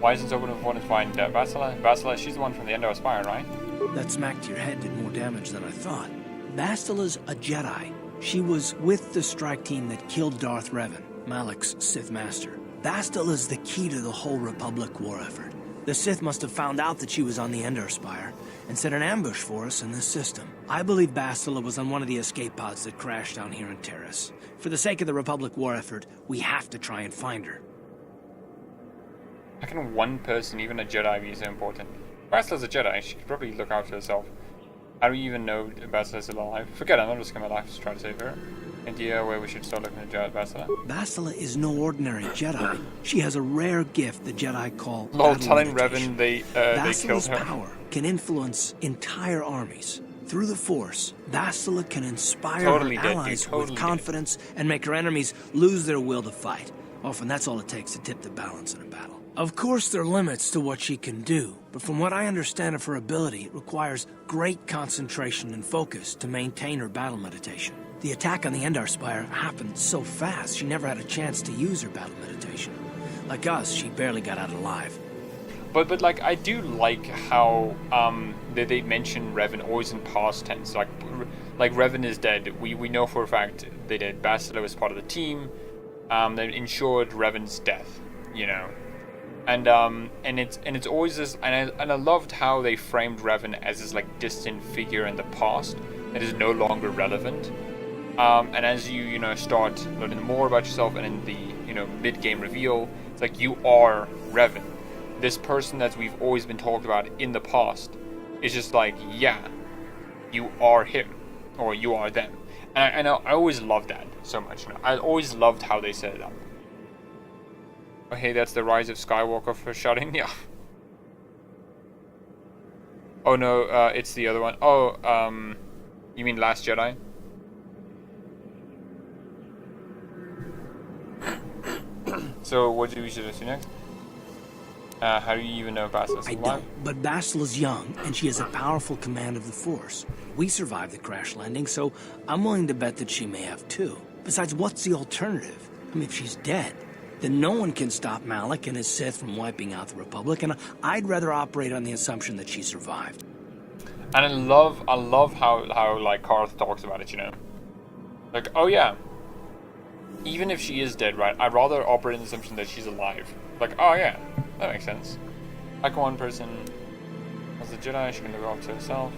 Why isn't someone want to find Bastila? Bastila, she's the one from the Endar Spire, right? That smack to your head did more damage than I thought. Bastila's a Jedi. She was with the strike team that killed Darth Revan, Malak's Sith Master. Bastila's the key to the whole Republic war effort. The Sith must have found out that she was on the Endar Spire and set an ambush for us in this system. I believe Bastila was on one of the escape pods that crashed down here in Terrace. For the sake of the Republic war effort, we have to try and find her. How can one person, even a Jedi, be so important? Bastila's a Jedi, she could probably look after herself. How do you even know Bastila's alive? Forget it, I'm not risking my life to try to save her. Idea where we should start looking at Bastila? Bastila is no ordinary Jedi. She has a rare gift the Jedi call Lol, battle telling meditation. Revan they killed Bastila's her. power can influence entire armies. Through the Force, Bastila can inspire Totally her dead, dude, allies totally with confidence and make her enemies lose their will to fight. Often that's all it takes to tip the balance in a battle. Of course, there are limits to what she can do, but from what I understand of her ability, it requires great concentration and focus to maintain her battle meditation. The attack on the Endar Spire happened so fast, she never had a chance to use her battle meditation. Like us, she barely got out alive. But like, I do like how they mention Revan always in past tense. Like Revan is dead. We know for a fact they did. Bastila was part of the team. They ensured Revan's death. You know, and it's always this. And I loved how they framed Revan as this like distant figure in the past that is no longer relevant. And as you start learning more about yourself, and in the mid-game reveal, it's like you are Revan. This person that we've always been talked about in the past is just like, yeah, you are him, or you are them. And I always loved that so much. I always loved how they set it up. Oh, hey, that's the Rise of Skywalker for shouting. Yeah. Oh no, it's the other one. Oh, you mean Last Jedi? So what do we should do next? How do you even know Bastila's alive? I don't, but Bastila's young, and she has a powerful command of the Force. We survived the crash landing, so I'm willing to bet that she may have too. Besides, what's the alternative? I mean, if she's dead, then no one can stop Malak and his Sith from wiping out the Republic, and I'd rather operate on the assumption that she survived. And I love how like Karth talks about it, Like, oh yeah, even if she is dead, right, I'd rather operate on the assumption that she's alive. Like, oh yeah, that makes sense. Like one person was a Jedi, she can look off to herself.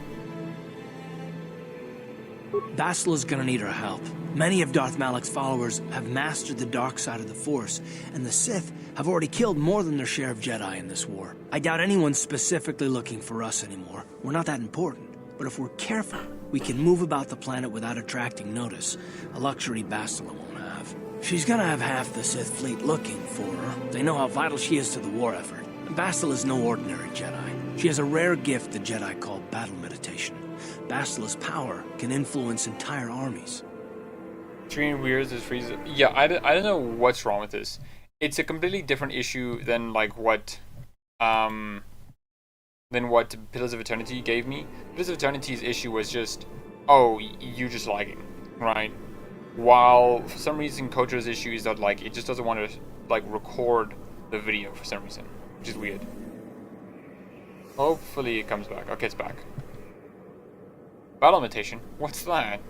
Bastila's gonna need our help. Many of Darth Malak's followers have mastered the dark side of the Force, and the Sith have already killed more than their share of Jedi in this war. I doubt anyone's specifically looking for us anymore. We're not that important. But if we're careful, we can move about the planet without attracting notice, a luxury Bastila won't have. She's gonna have half the Sith fleet looking for her. They know how vital she is to the war effort. And Bastila's no ordinary Jedi. She has a rare gift the Jedi call battle meditation. Bastila's power can influence entire armies. Treating weirds is freeze. Yeah, I don't know what's wrong with this. It's a completely different issue than like what Pillars of Eternity gave me. Pillars of Eternity's issue was just, oh, you just lagging, right? While for some reason Kotor's issue is that like it just doesn't want to like record the video for some reason, which is weird. Hopefully it comes back. Okay, it's back. Battle imitation? What's that?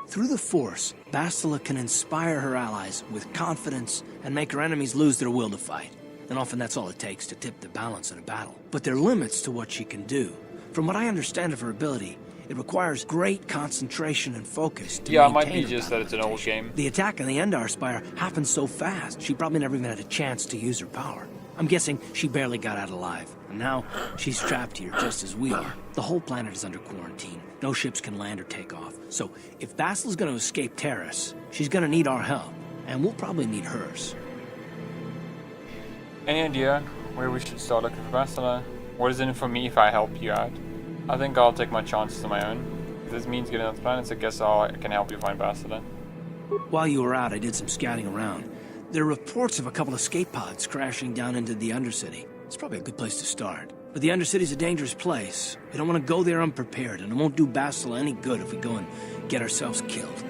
Through the Force, Bastila can inspire her allies with confidence and make her enemies lose their will to fight. And often that's all it takes to tip the balance in a battle. But there are limits to what she can do. From what I understand of her ability, it requires great concentration and focus to yeah, it might maintain be just that it's an old game. The attack on the Endar Spire happened so fast, she probably never even had a chance to use her power. I'm guessing she barely got out alive, and now she's trapped here just as we are. The whole planet is under quarantine. No ships can land or take off. So if Bastila's gonna escape Terrace, she's gonna need our help, and we'll probably need hers. Any idea where we should start looking for Bastila? What is in it for me if I help you out? I think I'll take my chances on my own. If this means getting off the planets, I guess I can help you find Bastila. While you were out, I did some scouting around. There are reports of a couple of escape pods crashing down into the Undercity. It's probably a good place to start. But the Undercity's a dangerous place. We don't want to go there unprepared, and it won't do Bastila any good if we go and get ourselves killed.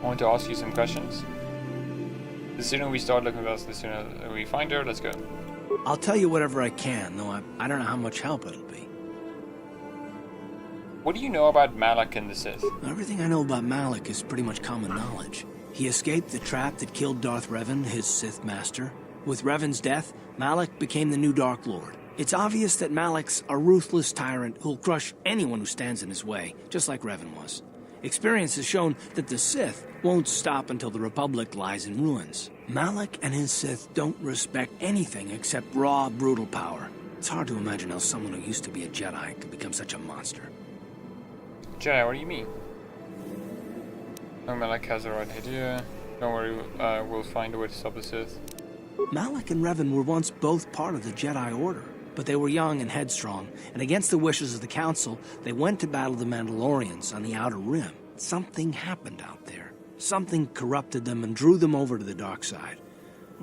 I want to ask you some questions. The sooner we start looking for Bastila, the sooner we find her. Let's go. I'll tell you whatever I can, though I don't know how much help it'll be. What do you know about Malak and the Sith? Everything I know about Malak is pretty much common knowledge. He escaped the trap that killed Darth Revan, his Sith master. With Revan's death, Malak became the new Dark Lord. It's obvious that Malak's a ruthless tyrant who'll crush anyone who stands in his way, just like Revan was. Experience has shown that the Sith won't stop until the Republic lies in ruins. Malak and his Sith don't respect anything except raw, brutal power. It's hard to imagine how someone who used to be a Jedi could become such a monster. Jedi, what do you mean? Malak has the right idea. Don't worry, we'll find a way to stop the Sith. Malak and Revan were once both part of the Jedi Order, but they were young and headstrong, and against the wishes of the Council, they went to battle the Mandalorians on the Outer Rim. Something happened out there. Something corrupted them and drew them over to the dark side.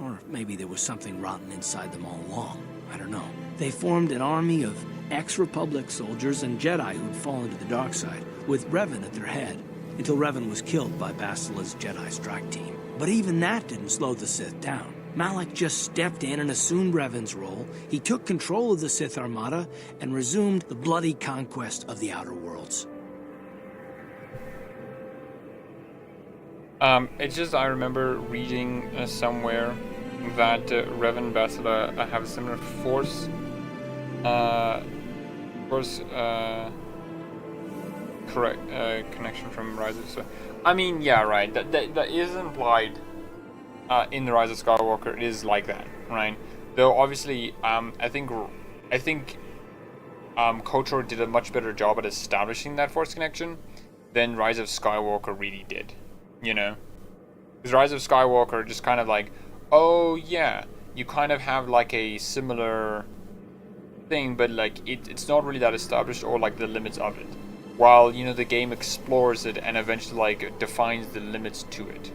Or maybe there was something rotten inside them all along. I don't know. They formed an army of ex-Republic soldiers and Jedi who'd fallen to the dark side, with Revan at their head, until Revan was killed by Basila's Jedi strike team. But even that didn't slow the Sith down. Malak just stepped in and assumed Revan's role. He took control of the Sith Armada and resumed the bloody conquest of the Outer Worlds. It's just I remember reading somewhere that Revan and Basila have a similar force connection from Rise of Skywalker. I mean, yeah, right. That is implied in the Rise of Skywalker. It is like that, right? Though obviously, I think Kotor did a much better job at establishing that force connection than Rise of Skywalker really did. You know, because Rise of Skywalker just kind of like, oh yeah, you kind of have like a similar thing, but like it's not really that established or like the limits of it. While, you know, the game explores it and eventually like defines the limits to it.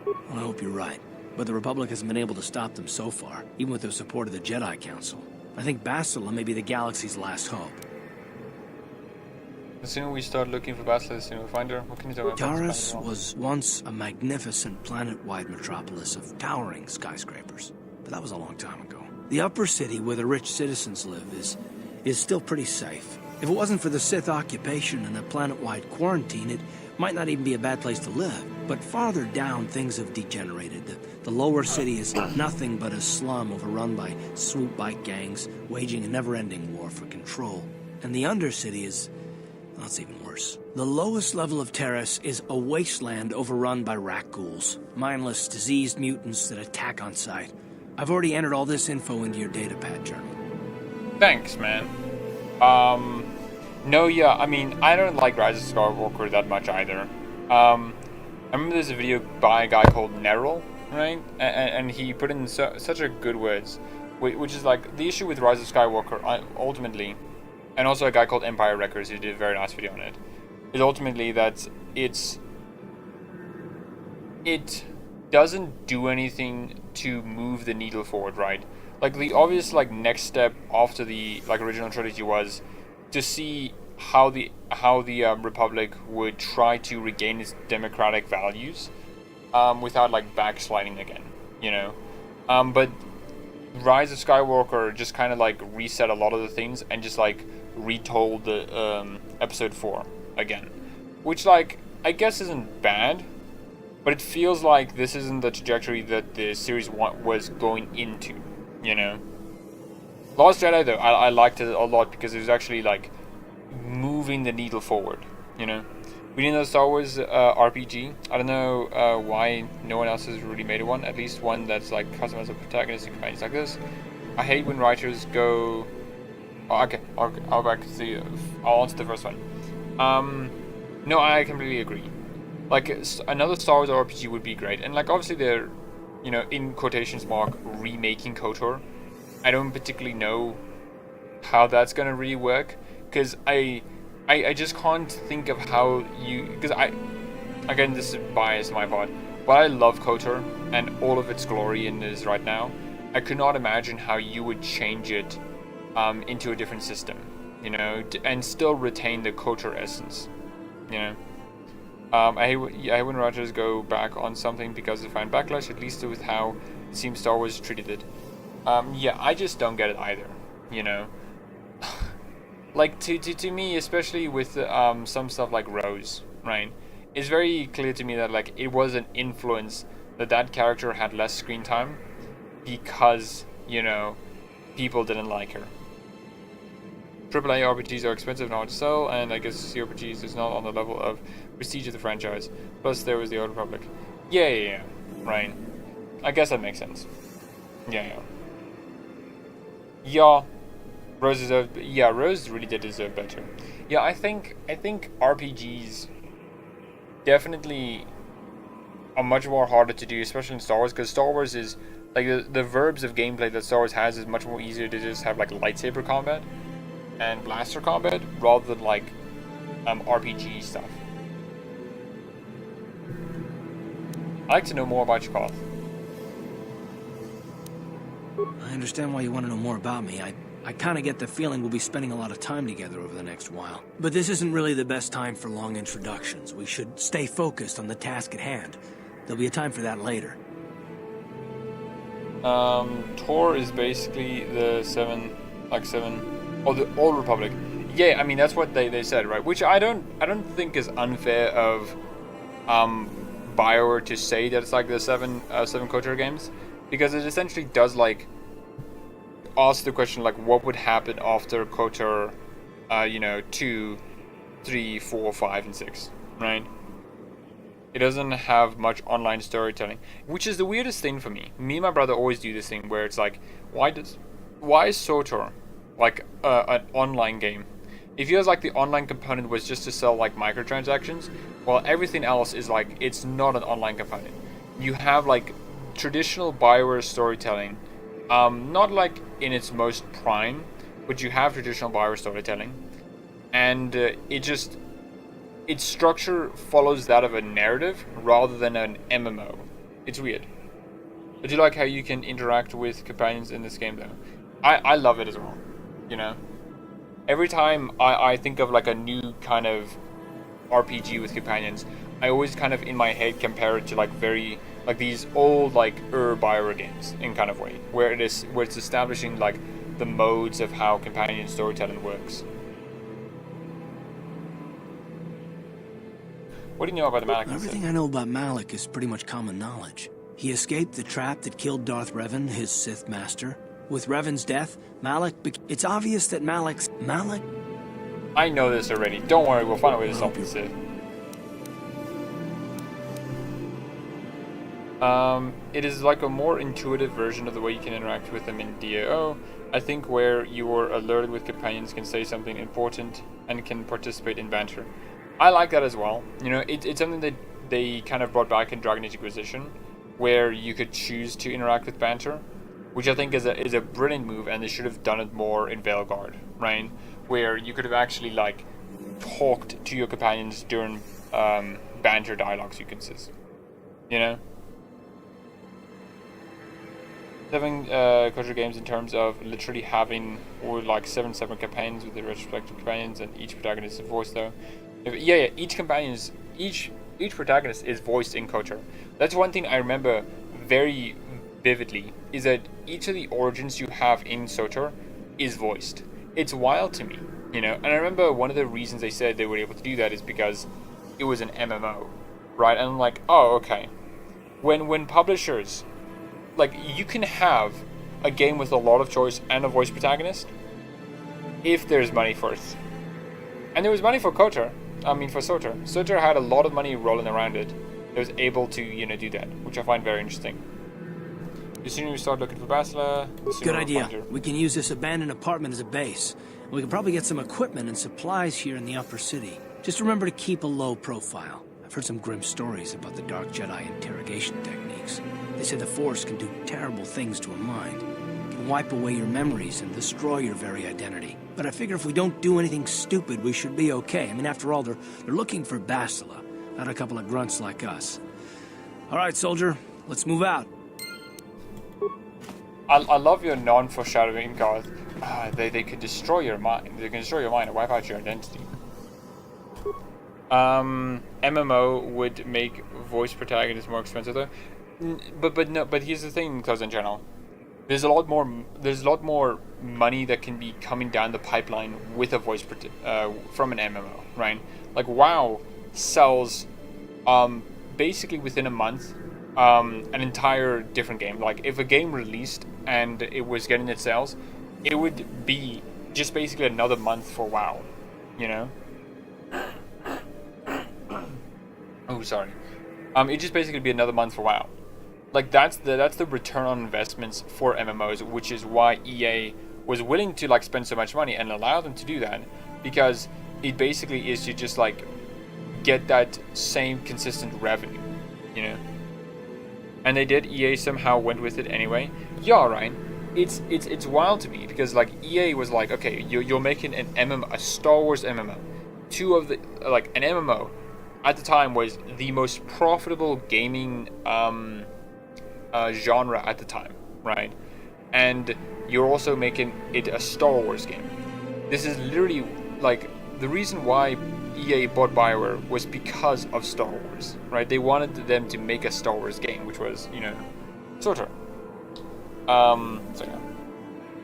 Well, I hope you're right, but the Republic hasn't been able to stop them so far, even with the support of the Jedi Council. I think Bastila may be the galaxy's last hope. The sooner we start looking for Bastila, the sooner we'll find her. What can you tell me about Taris Bastila? was once a magnificent planet-wide metropolis of towering skyscrapers, but that was a long time ago. The upper city where the rich citizens live is still pretty safe. If it wasn't for the Sith occupation and the planet-wide quarantine, it might not even be a bad place to live. But farther down, things have degenerated. The lower city is nothing but a slum overrun by swoop bike gangs, waging a never-ending war for control. And the undercity is... well, it's even worse. The lowest level of Taris is a wasteland overrun by rat ghouls, mindless, diseased mutants that attack on sight. I've already entered all this info into your datapad journal. Thanks, man. No, yeah, I mean, I don't like Rise of Skywalker that much either. I remember there's a video by a guy called Neril, right? And he put in such a good words, which is like, the issue with Rise of Skywalker, ultimately, and also a guy called Empire Records who did a very nice video on it, is ultimately that it doesn't do anything to move the needle forward, right? Like, the obvious, like, next step after the, like, original trilogy was to see how the Republic would try to regain its democratic values without, like, backsliding again, you know? But Rise of Skywalker just kind of, like, reset a lot of the things and just, like, retold the episode 4 again, which, like, I guess isn't bad, but it feels like this isn't the trajectory that the series was going into, you know? Last Jedi, though, I liked it a lot because it was actually, like, moving the needle forward, you know? We didn't know Star Wars RPG. I don't know why no one else has really made one, at least one that's, like, customized with protagonists and companions like this. I hate when writers go... Oh, okay, I'll back to the... I'll answer the first one. No, I completely agree. Like, another Star Wars RPG would be great. And, like, obviously they're, you know, in quotations mark, remaking KOTOR. I don't particularly know how that's gonna really work. Because I just can't think of how you... Because again, this is bias on my part. But I love KOTOR and all of its glory in this right now. I could not imagine how you would change it into a different system, you know, and still retain the KOTOR essence, you know. I hate when writers go back on something because they find backlash, at least with how it seems Star Wars treated it. Yeah, I just don't get it either, you know. Like, to me, especially with some stuff like Rose, right, it's very clear to me that, like, it was an influence that character had less screen time because, you know, people didn't like her. AAA RPGs are expensive and hard to sell, and I guess CRPGs is not on the level of prestige of the franchise. Plus, there was the Old Republic. Yeah, right. I guess that makes sense. Yeah. Rose deserved. Yeah, Rose really did deserve better. Yeah, I think RPGs definitely are much more harder to do, especially in Star Wars, because Star Wars is like the verbs of gameplay that Star Wars has is much more easier to just have like lightsaber combat and blaster combat rather than like RPG stuff. I'd like to know more about you, Carl. I understand why you want to know more about me. I kind of get the feeling we'll be spending a lot of time together over the next while. But this isn't really the best time for long introductions. We should stay focused on the task at hand. There'll be a time for that later. Tor is basically the the Old Republic. Yeah, I mean that's what they said, right? Which I don't think is unfair of BioWare to say that it's like the seven Kotor games, because it essentially does like ask the question like what would happen after Kotor, 2, 3, 4, 5, and 6, right? It doesn't have much online storytelling, which is the weirdest thing for me. Me and my brother always do this thing where it's like, why is SOTOR like an online game? It feels like the online component was just to sell like microtransactions, while everything else is like it's not an online component. You have like traditional BioWare storytelling, not like in its most prime, but you have traditional BioWare storytelling, and its structure follows that of a narrative rather than an MMO. It's weird. I do like how you can interact with companions in this game though. I love it as well, you know? Every time I think of like a new kind of RPG with companions, I always kind of in my head compare it to like these old like BioWare games in kind of way, where it's establishing like the modes of how companion storytelling works. What do you know about the Malik? Everything I know about Malik is pretty much common knowledge. He escaped the trap that killed Darth Revan, his Sith master. With Revan's death, it's obvious that Malik... I know this already. Don't worry, we'll find a way to solve this. It is like a more intuitive version of the way you can interact with them in DAO. I think where you are alerted with companions can say something important and can participate in banter. I like that as well. You know, it's something that they kind of brought back in Dragon Age Inquisition, where you could choose to interact with banter, which I think is a brilliant move, and they should have done it more in Veilguard, right? Where you could have actually like talked to your companions during banter dialogue sequences, you know. 7 Kotor games in terms of literally having or like 7 separate companions with their respective companions, and each protagonist is voiced though. Yeah, each protagonist is voiced in Kotor. That's one thing I remember very vividly, is that each of the origins you have in SOTOR is voiced. It's wild to me, you know. And I remember one of the reasons they said they were able to do that is because it was an MMO, right? And I'm like, oh, okay. When publishers, like, you can have a game with a lot of choice and a voice protagonist if there's money for it. And there was money for Kotor. I mean, for SOTOR. SOTOR had a lot of money rolling around it. It was able to, you know, do that, which I find very interesting. The sooner we start looking for Basila, the sooner Good idea. we'll find her. We can use this abandoned apartment as a base. We can probably get some equipment and supplies here in the upper city. Just remember to keep a low profile. I've heard some grim stories about the Dark Jedi interrogation techniques. They say the Force can do terrible things to a mind. It can wipe away your memories and destroy your very identity. But I figure if we don't do anything stupid, we should be okay. I mean, after all, they're looking for Basila, not a couple of grunts like us. All right, soldier, let's move out. I love your non-foreshadowing, Garth. They could destroy your mind. They can destroy your mind and wipe out your identity. MMO would make voice protagonists more expensive though. But here's the thing, Close in general. There's a lot more money that can be coming down the pipeline with a voice from an MMO, right? Like WoW sells basically within a month an entire different game. Like if a game released and it was getting its sales, it would be just basically another month for WoW, you know? Oh, sorry. It'd just basically be another month for WoW. Like that's the return on investments for MMOs, which is why EA was willing to like spend so much money and allow them to do that because it basically is to just like get that same consistent revenue, you know. And they did. EA somehow went with it anyway. Yeah, Ryan. It's wild to me because like EA was like, okay, you're making an MMO, a Star Wars MMO. Two of the like an MMO at the time was the most profitable gaming genre at the time, right? And you're also making it a Star Wars game. This is literally like the reason why EA bought BioWare was because of Star Wars, right? They wanted them to make a Star Wars game, which was, you know, Kotor. So yeah.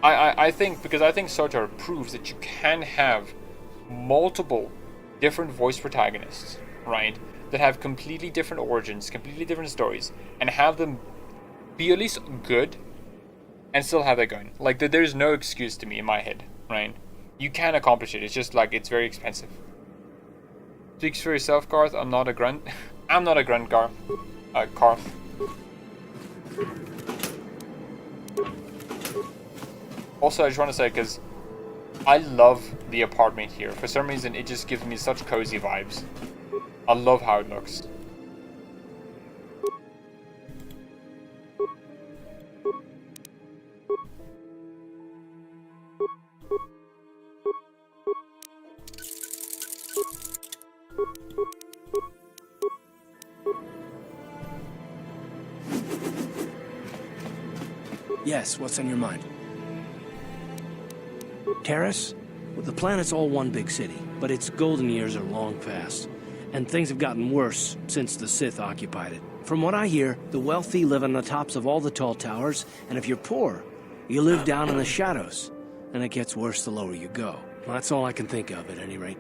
I think Kotor proves that you can have multiple different voice protagonists, right? That have completely different origins, completely different stories, and have them be at least good and still have that going. Like, there's no excuse to me in my head, right? You can accomplish it. It's just like it's very expensive. Speaks for yourself, Garth. I'm not a grunt. I'm not a grunt, Garth. Garth. Also, I just want to say, because I love the apartment here. For some reason, it just gives me such cozy vibes. I love how it looks. Yes, what's on your mind? Terrace? Well, the planet's all one big city, but its golden years are long past. And things have gotten worse since the Sith occupied it. From what I hear, the wealthy live on the tops of all the tall towers, and if you're poor, you live down in the shadows. And it gets worse the lower you go. Well, that's all I can think of, at any rate.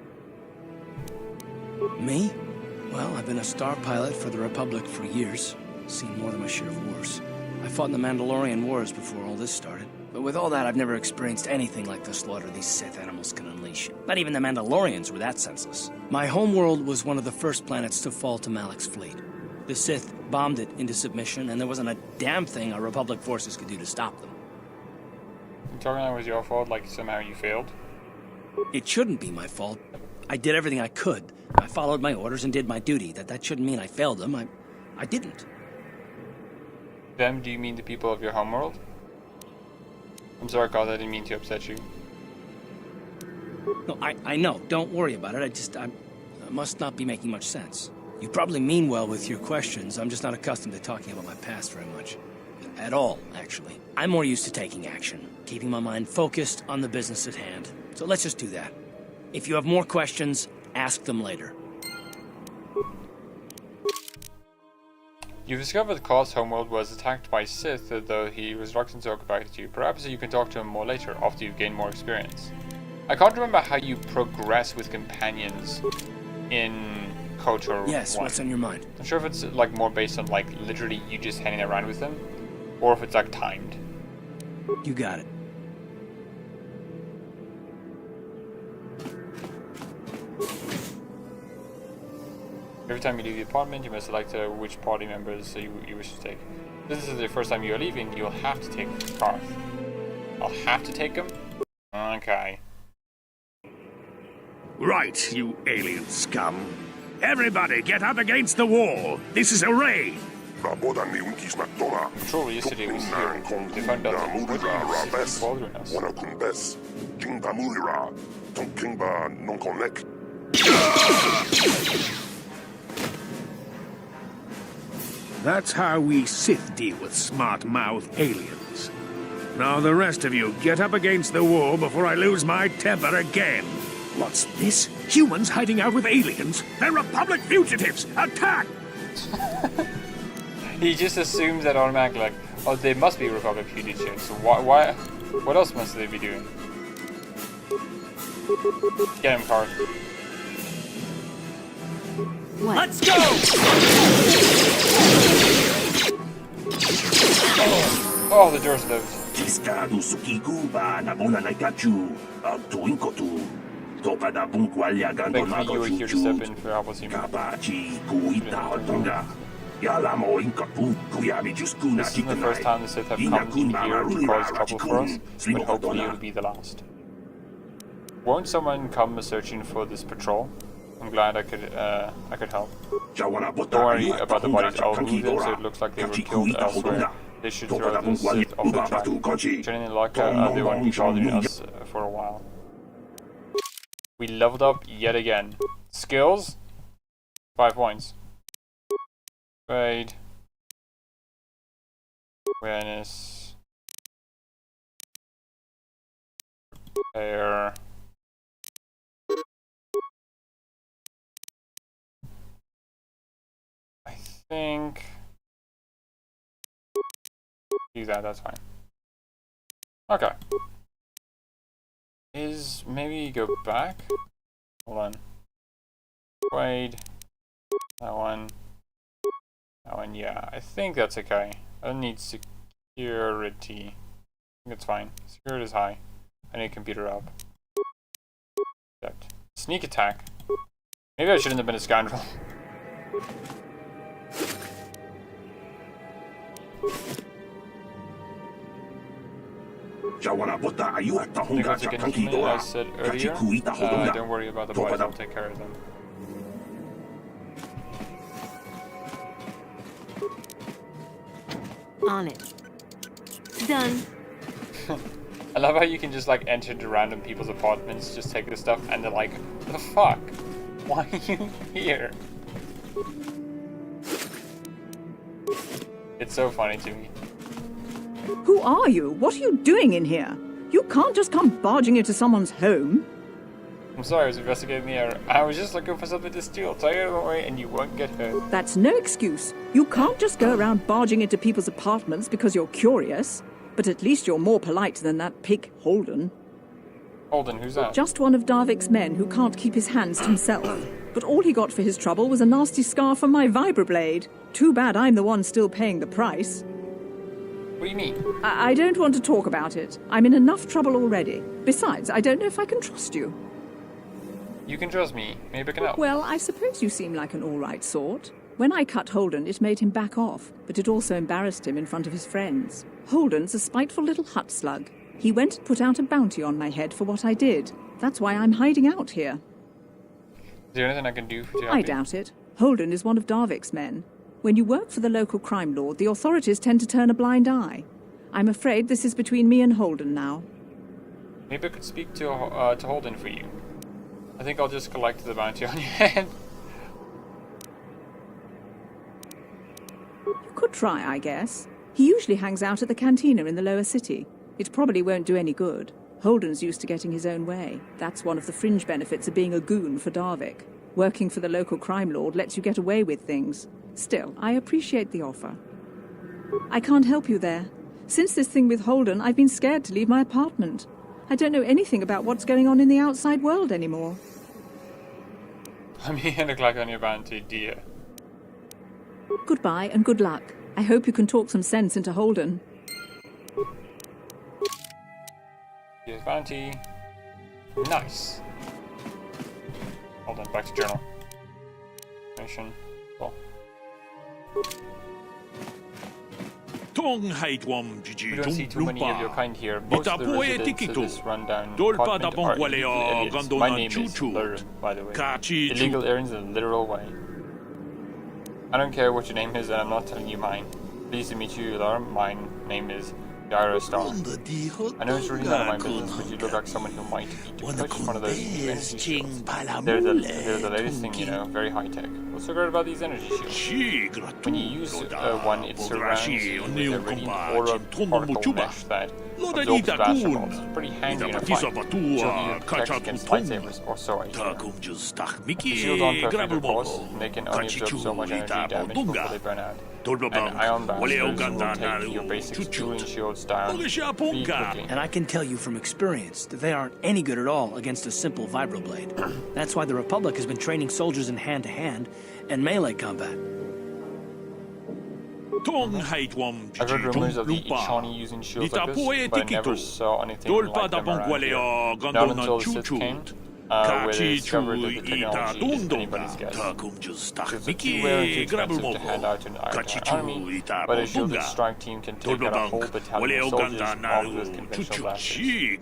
Me? Well, I've been a star pilot for the Republic for years. Seen more than my share of wars. I fought in the Mandalorian Wars before all this started. But with all that, I've never experienced anything like the slaughter these Sith animals can unleash. Not even the Mandalorians were that senseless. My homeworld was one of the first planets to fall to Malak's fleet. The Sith bombed it into submission, and there wasn't a damn thing our Republic forces could do to stop them. You talking like it was your fault, like somehow you failed? It shouldn't be my fault. I did everything I could. I followed my orders and did my duty. That shouldn't mean I failed them. I didn't. Them, do you mean the people of your homeworld? I'm sorry, God, I didn't mean to upset you. No, I know. Don't worry about it. I must not be making much sense. You probably mean well with your questions. I'm just not accustomed to talking about my past very much. At all, actually. I'm more used to taking action, keeping my mind focused on the business at hand. So let's just do that. If you have more questions, ask them later. You've discovered Carl's homeworld was attacked by Sith, though he was reluctant to talk about it to you. Perhaps you can talk to him more later, after you've gained more experience. I can't remember how you progress with companions in Kotor. Yes, 1. what's on your mind? I'm sure if it's like more based on like literally you just hanging around with them, or if it's like timed. You got it. Every time you leave the apartment, you must select which party members you wish to take. This is the first time you are leaving, you'll have to take Karth. I'll have to take him? Okay. Right, you alien scum. Everybody get up against the wall. This is a raid. Control yesterday was here. They found out that what are you bothering us? That's how we Sith deal with smart-mouthed aliens. Now the rest of you, get up against the wall before I lose my temper again. What's this? Humans hiding out with aliens? They're Republic fugitives! Attack! He just assumes that automatically, like, oh, they must be Republic fugitives. So why? What else must they be doing? Get him, Karth. What? Let's go! Oh, the door's closed. Thankfully, you were here to step in for help us human. This isn't the first time the Sith have come in here to cause trouble for us, but hopefully it will be the last. Won't someone come searching for this patrol? I'm glad I could help. Don't worry about the bodies, I'll move them so it looks like they were killed elsewhere. They should throw the Sith off the track. Turning in luck, they won't be bothering us for a while. We leveled up yet again. Skills? 5 points. Trade. Awareness. Repair. I think... do that, that's fine. Okay. Maybe go back? Hold on. Wade. That one. That one, yeah. I think that's okay. I don't need security. I think it's fine. Security is high. I need computer up. Accept. Sneak attack. Maybe I shouldn't have been a scoundrel. I think that's a good human, I said earlier. Don't worry about the boys, I'll take care of them. On it. Done. I love how you can just like enter into random people's apartments, just take the stuff, and they're like, the fuck? Why are you here? It's so funny to me. Who are you? What are you doing in here? You can't just come barging into someone's home. I'm sorry, I was investigating the error. I was just looking for something to steal. Take it away and you won't get hurt. That's no excuse. You can't just go around barging into people's apartments because you're curious. But at least you're more polite than that pig Holden. Holden, who's that? Just one of Darvik's men who can't keep his hands to himself. But all he got for his trouble was a nasty scar from my vibroblade. Too bad I'm the one still paying the price. What do you mean? I don't want to talk about it. I'm in enough trouble already. Besides, I don't know if I can trust you. You can trust me. Maybe I can help. Well, I suppose you seem like an all-right sort. When I cut Holden, it made him back off, but it also embarrassed him in front of his friends. Holden's a spiteful little hut slug. He went and put out a bounty on my head for what I did. That's why I'm hiding out here. Is there anything I can do to help I you? doubt it. Holden is one of Darvik's men. When you work for the local crime lord, the authorities tend to turn a blind eye. I'm afraid this is between me and Holden now. Maybe I could speak to Holden for you. I think I'll just collect the bounty on your head. You could try, I guess. He usually hangs out at the cantina in the lower city. It probably won't do any good. Holden's used to getting his own way. That's one of the fringe benefits of being a goon for Darvik. Working for the local crime lord lets you get away with things. Still, I appreciate the offer. I can't help you there. Since this thing with Holden, I've been scared to leave my apartment. I don't know anything about what's going on in the outside world anymore. I'm here to collect on your bounty, dear. Goodbye and good luck. I hope you can talk some sense into Holden. Here's bounty. Nice. Hold on, back to journal. Mission. Cool. We don't see too many of your kind here. Most of the residents of this rundown apartment are illegal aliens. My name is Lur, by the way. Illegal aliens in a literal way. I don't care what your name is, and I'm not telling you mine. Pleased to meet you, Lur. My name is Gyro Star. I know it's really none of my business, but you look like someone who might eat to push one of those new energy shields. They're the latest thing, you know, very high tech. What's so great about these energy shields? When you use one, it surrounds you with a radiant aura particle mesh that absorbs blast bolts. It's pretty handy in a fight. Shield you protect against lightsabers, or so I hear. The shields aren't perfect, of course, and they can only absorb so much energy damage before they burn out. And ion blasters will take your basic dueling shields down pretty quickly. And I can tell you from experience that they aren't any good at all against a simple vibroblade. That's why the Republic has been training soldiers in hand-to-hand and melee combat. I've heard rumors of the Ishani using shields like this, but I never saw anything like them around here. Not until the Sith came. where they discovered that the technology is anybody's guess. Shields are too rare and too expensive to hand out to an entire army, but a shielded strike team can take out a whole battalion of soldiers armed with conventional blasters.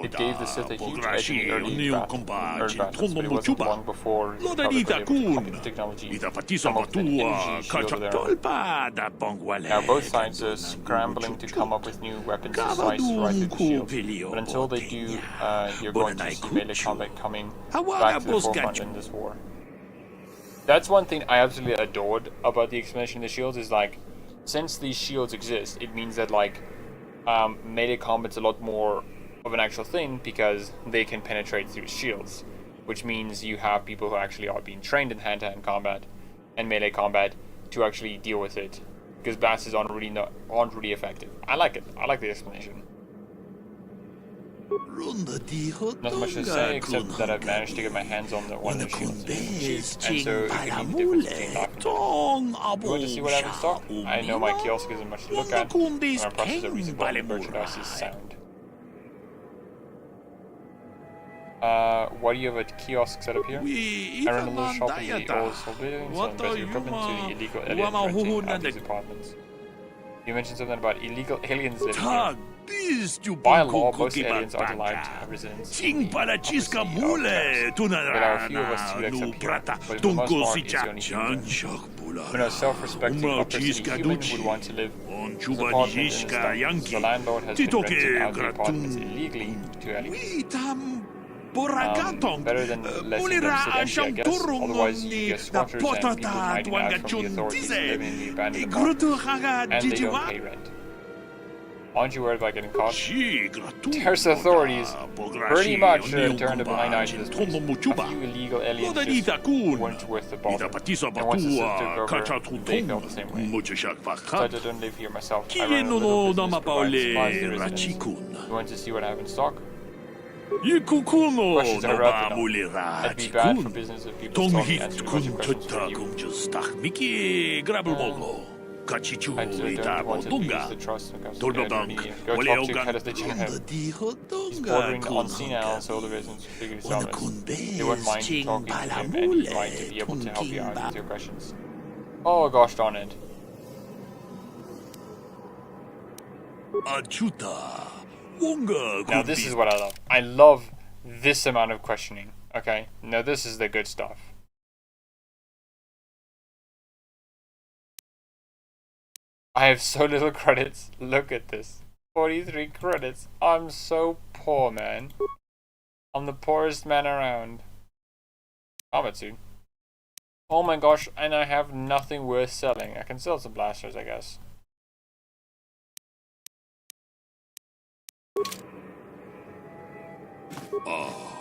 It gave the Sith a huge edge in the early battles, but it wasn't long before the Republic were able to copy the technology, come up with an energy shield of their own. Now both sides are scrambling to come up with new weapons to slice right through the shield, but until they do, you're going to see melee combat coming back to the forefront in this war. That's one thing I absolutely adored about the explanation of the shields, is like, since these shields exist, it means that like melee combat's a lot more of an actual thing because they can penetrate through shields, which means you have people who actually are being trained in hand-to-hand combat and melee combat to actually deal with it, because blasters aren't really effective. I like it. I like the explanation. Not much to say except that I've managed to get my hands on one of the shields and so it can be the difference between life and death. You want to see what I have in stock? I know my kiosk isn't much to look at, and my prices are reasonable and the merchandise is sound. Why do you have a kiosk set up here? I run a little shop in the old school buildings and better equipment to the illegal aliens renting out these apartments. You mentioned something about illegal aliens living here. By law, most aliens are allowed to have residence in the obviously there are a few of us to accept here, but for the most part, it's only human. When a self-respecting upper city human would want to live in his apartment in the slums, the landlord has been renting out the apartments illegally to aliens. Better than letting them sit empty, I guess. Otherwise, you get squatters and people hiding out from the authorities living in the abandoned apartments, and they don't pay rent. Aren't you worried about getting caught? There's authorities pretty much turned a blind eye to this place. A few illegal aliens just weren't worth the bother. And once the Sith took over, they felt the same way. Besides, I don't live here myself. I run a little business providing supplies to residents. You want to see what I have in stock? Questions are irrelevant. That'd be bad for business if people saw me answering a bunch of questions for you. I don't want to lose the trust when it comes to credibility. Go talk to head of the general. He's bordering on senile, so the residents figure this out. They won't mind talking to him, and he might be able to help you out with your questions. Oh gosh darn it. Now this is what I love. I love this amount of questioning. Okay? Now this is the good stuff. I have so little credits. Look at this. 43 credits. I'm so poor, man. I'm the poorest man around. Combat suit. Oh my gosh, and I have nothing worth selling. I can sell some blasters, I guess. Oh.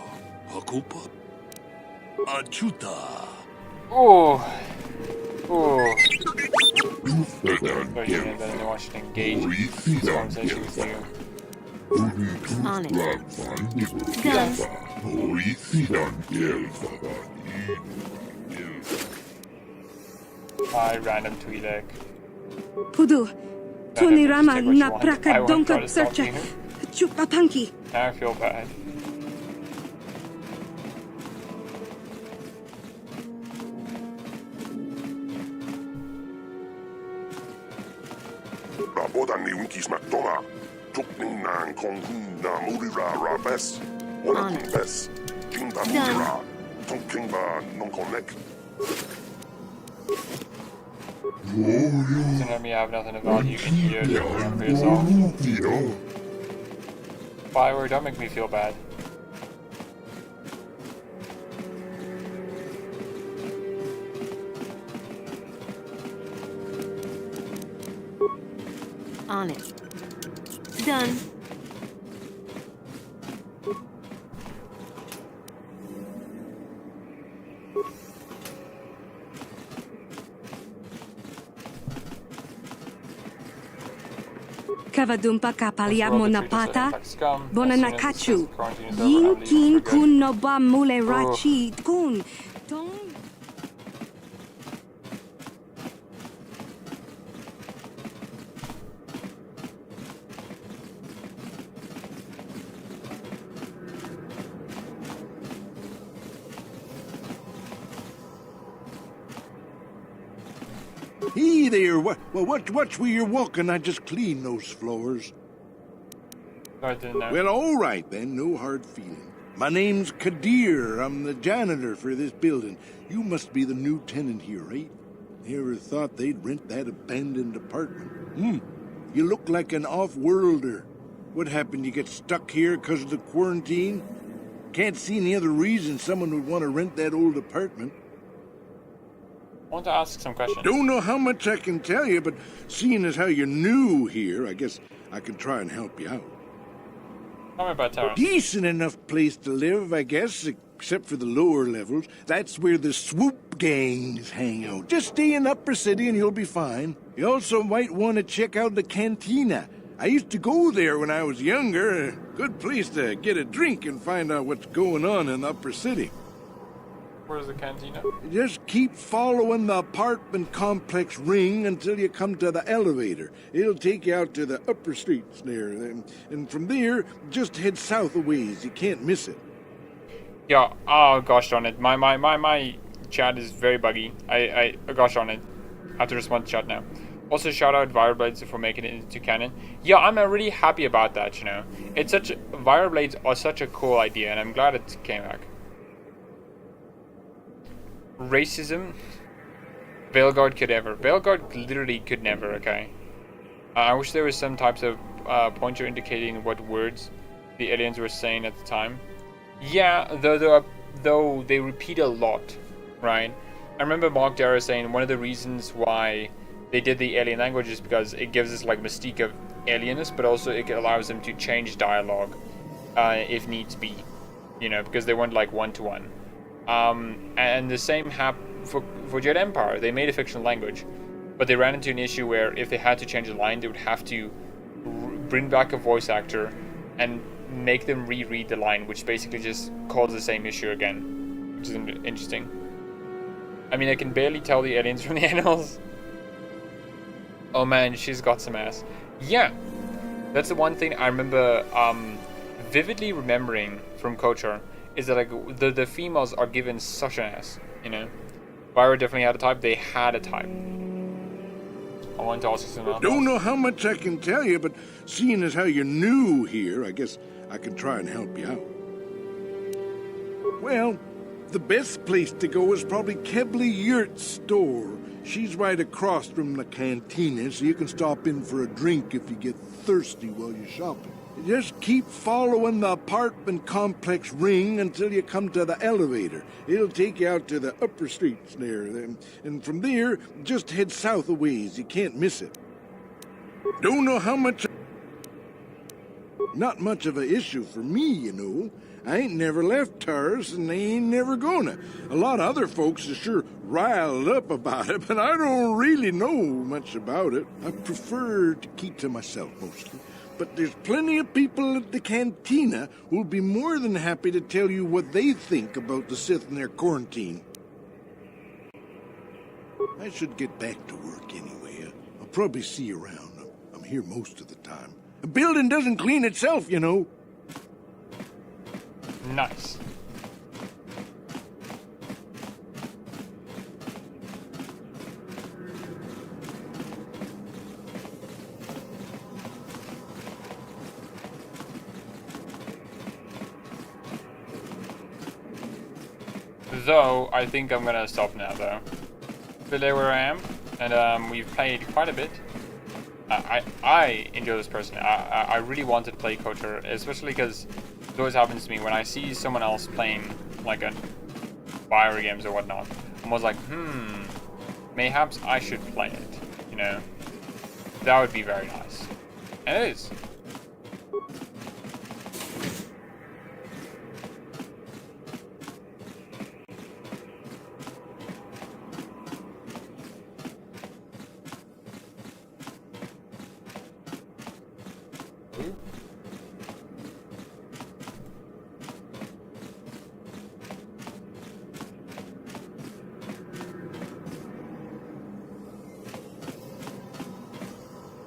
Oh. Version that I want to engage in this conversation with you. On it. Done. Hi, random Twi'lek. Pudu, Tony Rama na praka donka searcha. chupatanki. I feel bad. Bodani unkis McDonough. Took me nan kong na murira rabes. One bes. King da murira. Tonk king ba non connect. Doesn't let me have nothing of value in here to remember yourself. Firework, don't make me feel bad. On it. Done. Kavadumpa kapaliamo na pata. Bonanakachu. Yin kin kun no ba mule rachi kun. Tong. Hey there, watch where you're walking. I just cleaned those floors. I didn't know. Well, all right then, no hard feeling. My name's Kadir. I'm the janitor for this building. You must be the new tenant here, right? Never thought they'd rent that abandoned apartment. You look like an off-worlder. What happened? You get stuck here because of the quarantine? Can't see any other reason someone would want to rent that old apartment. I want to ask some questions. Don't know how much I can tell you, but seeing as how you're new here, I guess I can try and help you out. Tell me about Terrace. Decent enough place to live, I guess, except for the lower levels. That's where the swoop gangs hang out. Just stay in Upper City and you'll be fine. You also might want to check out the cantina. I used to go there when I was younger. A good place to get a drink and find out what's going on in the Upper City. Where's the cantina? Just keep following the apartment complex ring until you come to the elevator. It'll take you out to the upper streets there. And from there, just head south a ways. You can't miss it. Yeah, oh gosh darn it. My chat is very buggy. Gosh darn it. I have to respond to chat now. Also, shout out Viroblades for making it into canon. Yeah, I'm really happy about that, you know. Viroblades are such a cool idea, and I'm glad it came back. Racism? Veilguard could ever. Veilguard literally could never, okay? I wish there was some types of pointer indicating what words the aliens were saying at the time. Yeah, though they repeat a lot, right? I remember Mark Darrow saying one of the reasons why they did the alien language is because it gives us like mystique of alienness, but also it allows them to change dialogue if needs be, you know, because they weren't like one-to-one. And the same happened for Jet Empire. They made a fictional language, but they ran into an issue where if they had to change a line, they would have to bring back a voice actor and make them reread the line, which basically just causes the same issue again, which is interesting. I mean, I can barely tell the aliens from the animals. Oh man, she's got some ass. Yeah, that's the one thing I remember vividly remembering from Kotor, is that like the females are given such an ass, you know. Viro definitely had a type. They had a type. I want to ask you something else. Don't know how much I can tell you, but seeing as how you're new here, I guess I can try and help you out. Well, the best place to go is probably Kebley Yurt's store. She's right across from the cantina, so you can stop in for a drink if you get thirsty while you're shopping. Just keep following the apartment complex ring until you come to the elevator. It'll take you out to the upper streets there. And from there, just head south a ways. You can't miss it. Don't know how much... Not much of an issue for me, you know. I ain't never left Taurus, and they ain't never gonna. A lot of other folks are sure riled up about it, but I don't really know much about it. I prefer to keep to myself mostly. But there's plenty of people at the cantina who'll be more than happy to tell you what they think about the Sith and their quarantine. I should get back to work anyway. I'll probably see you around. I'm here most of the time. A building doesn't clean itself, you know. Nice. So, I think I'm gonna stop now, though. But there where I am, and we've played quite a bit. I enjoy this person. I really wanted to play Kotor, especially because it always happens to me when I see someone else playing like a Fire games or whatnot. I was like, mayhaps I should play it. You know, that would be very nice, and it is.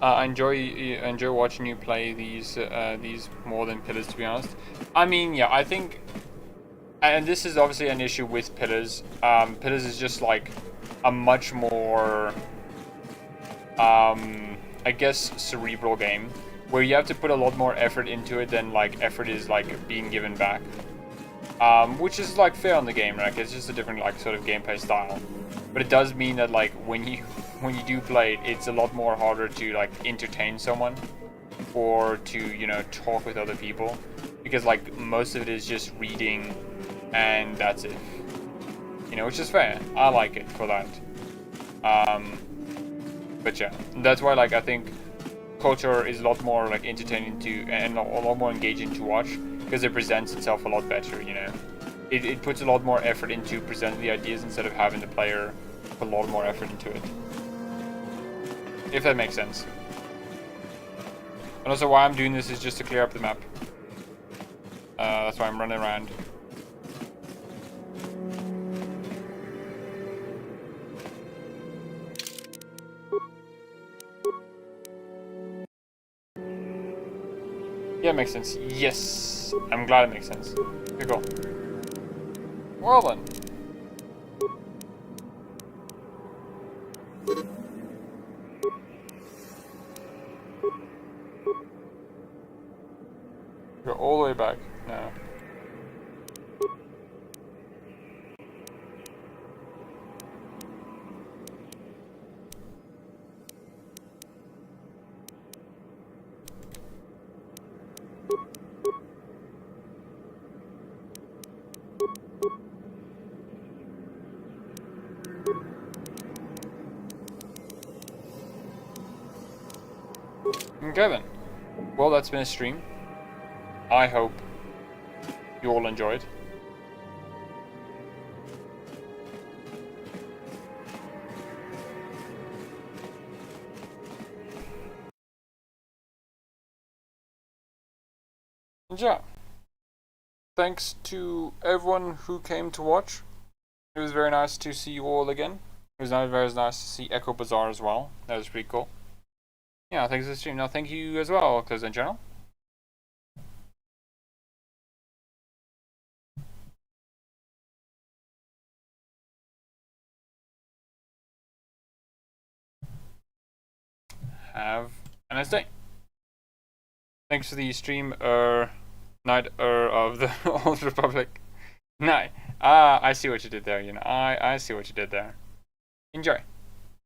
I enjoy watching you play these more than Pillars, to be honest. I mean, yeah, I think, and this is obviously an issue with Pillars. Pillars is just like a much more I guess, cerebral game, where you have to put a lot more effort into it than like effort is like being given back. Which is like fair on the game, right? It's just a different like sort of gameplay style. But it does mean that like when you do play it, it's a lot more harder to like entertain someone or to, you know, talk with other people, because like most of it is just reading and that's it. You know, which is fair. I like it for that. But yeah, that's why like I think Kotor is a lot more like entertaining to and a lot more engaging to watch, because it presents itself a lot better, you know. It puts a lot more effort into presenting the ideas instead of having the player put a lot more effort into it. If that makes sense. And also why I'm doing this is just to clear up the map. That's why I'm running around. Yeah, it makes sense. Yes! I'm glad it makes sense. Okay, cool. Well then. Go all the way back. No. Okay then. Well, that's been a stream. I hope you all enjoyed. And yeah. Thanks to everyone who came to watch. It was very nice to see you all again. It was very nice to see Echo Bazaar as well. That was pretty cool. Yeah, thanks for the stream. Now, thank you as well, Close and Journal. Have a nice day. Thanks for the stream, Night of the Old Republic. No, I see what you did there, you know. I see what you did there. Enjoy.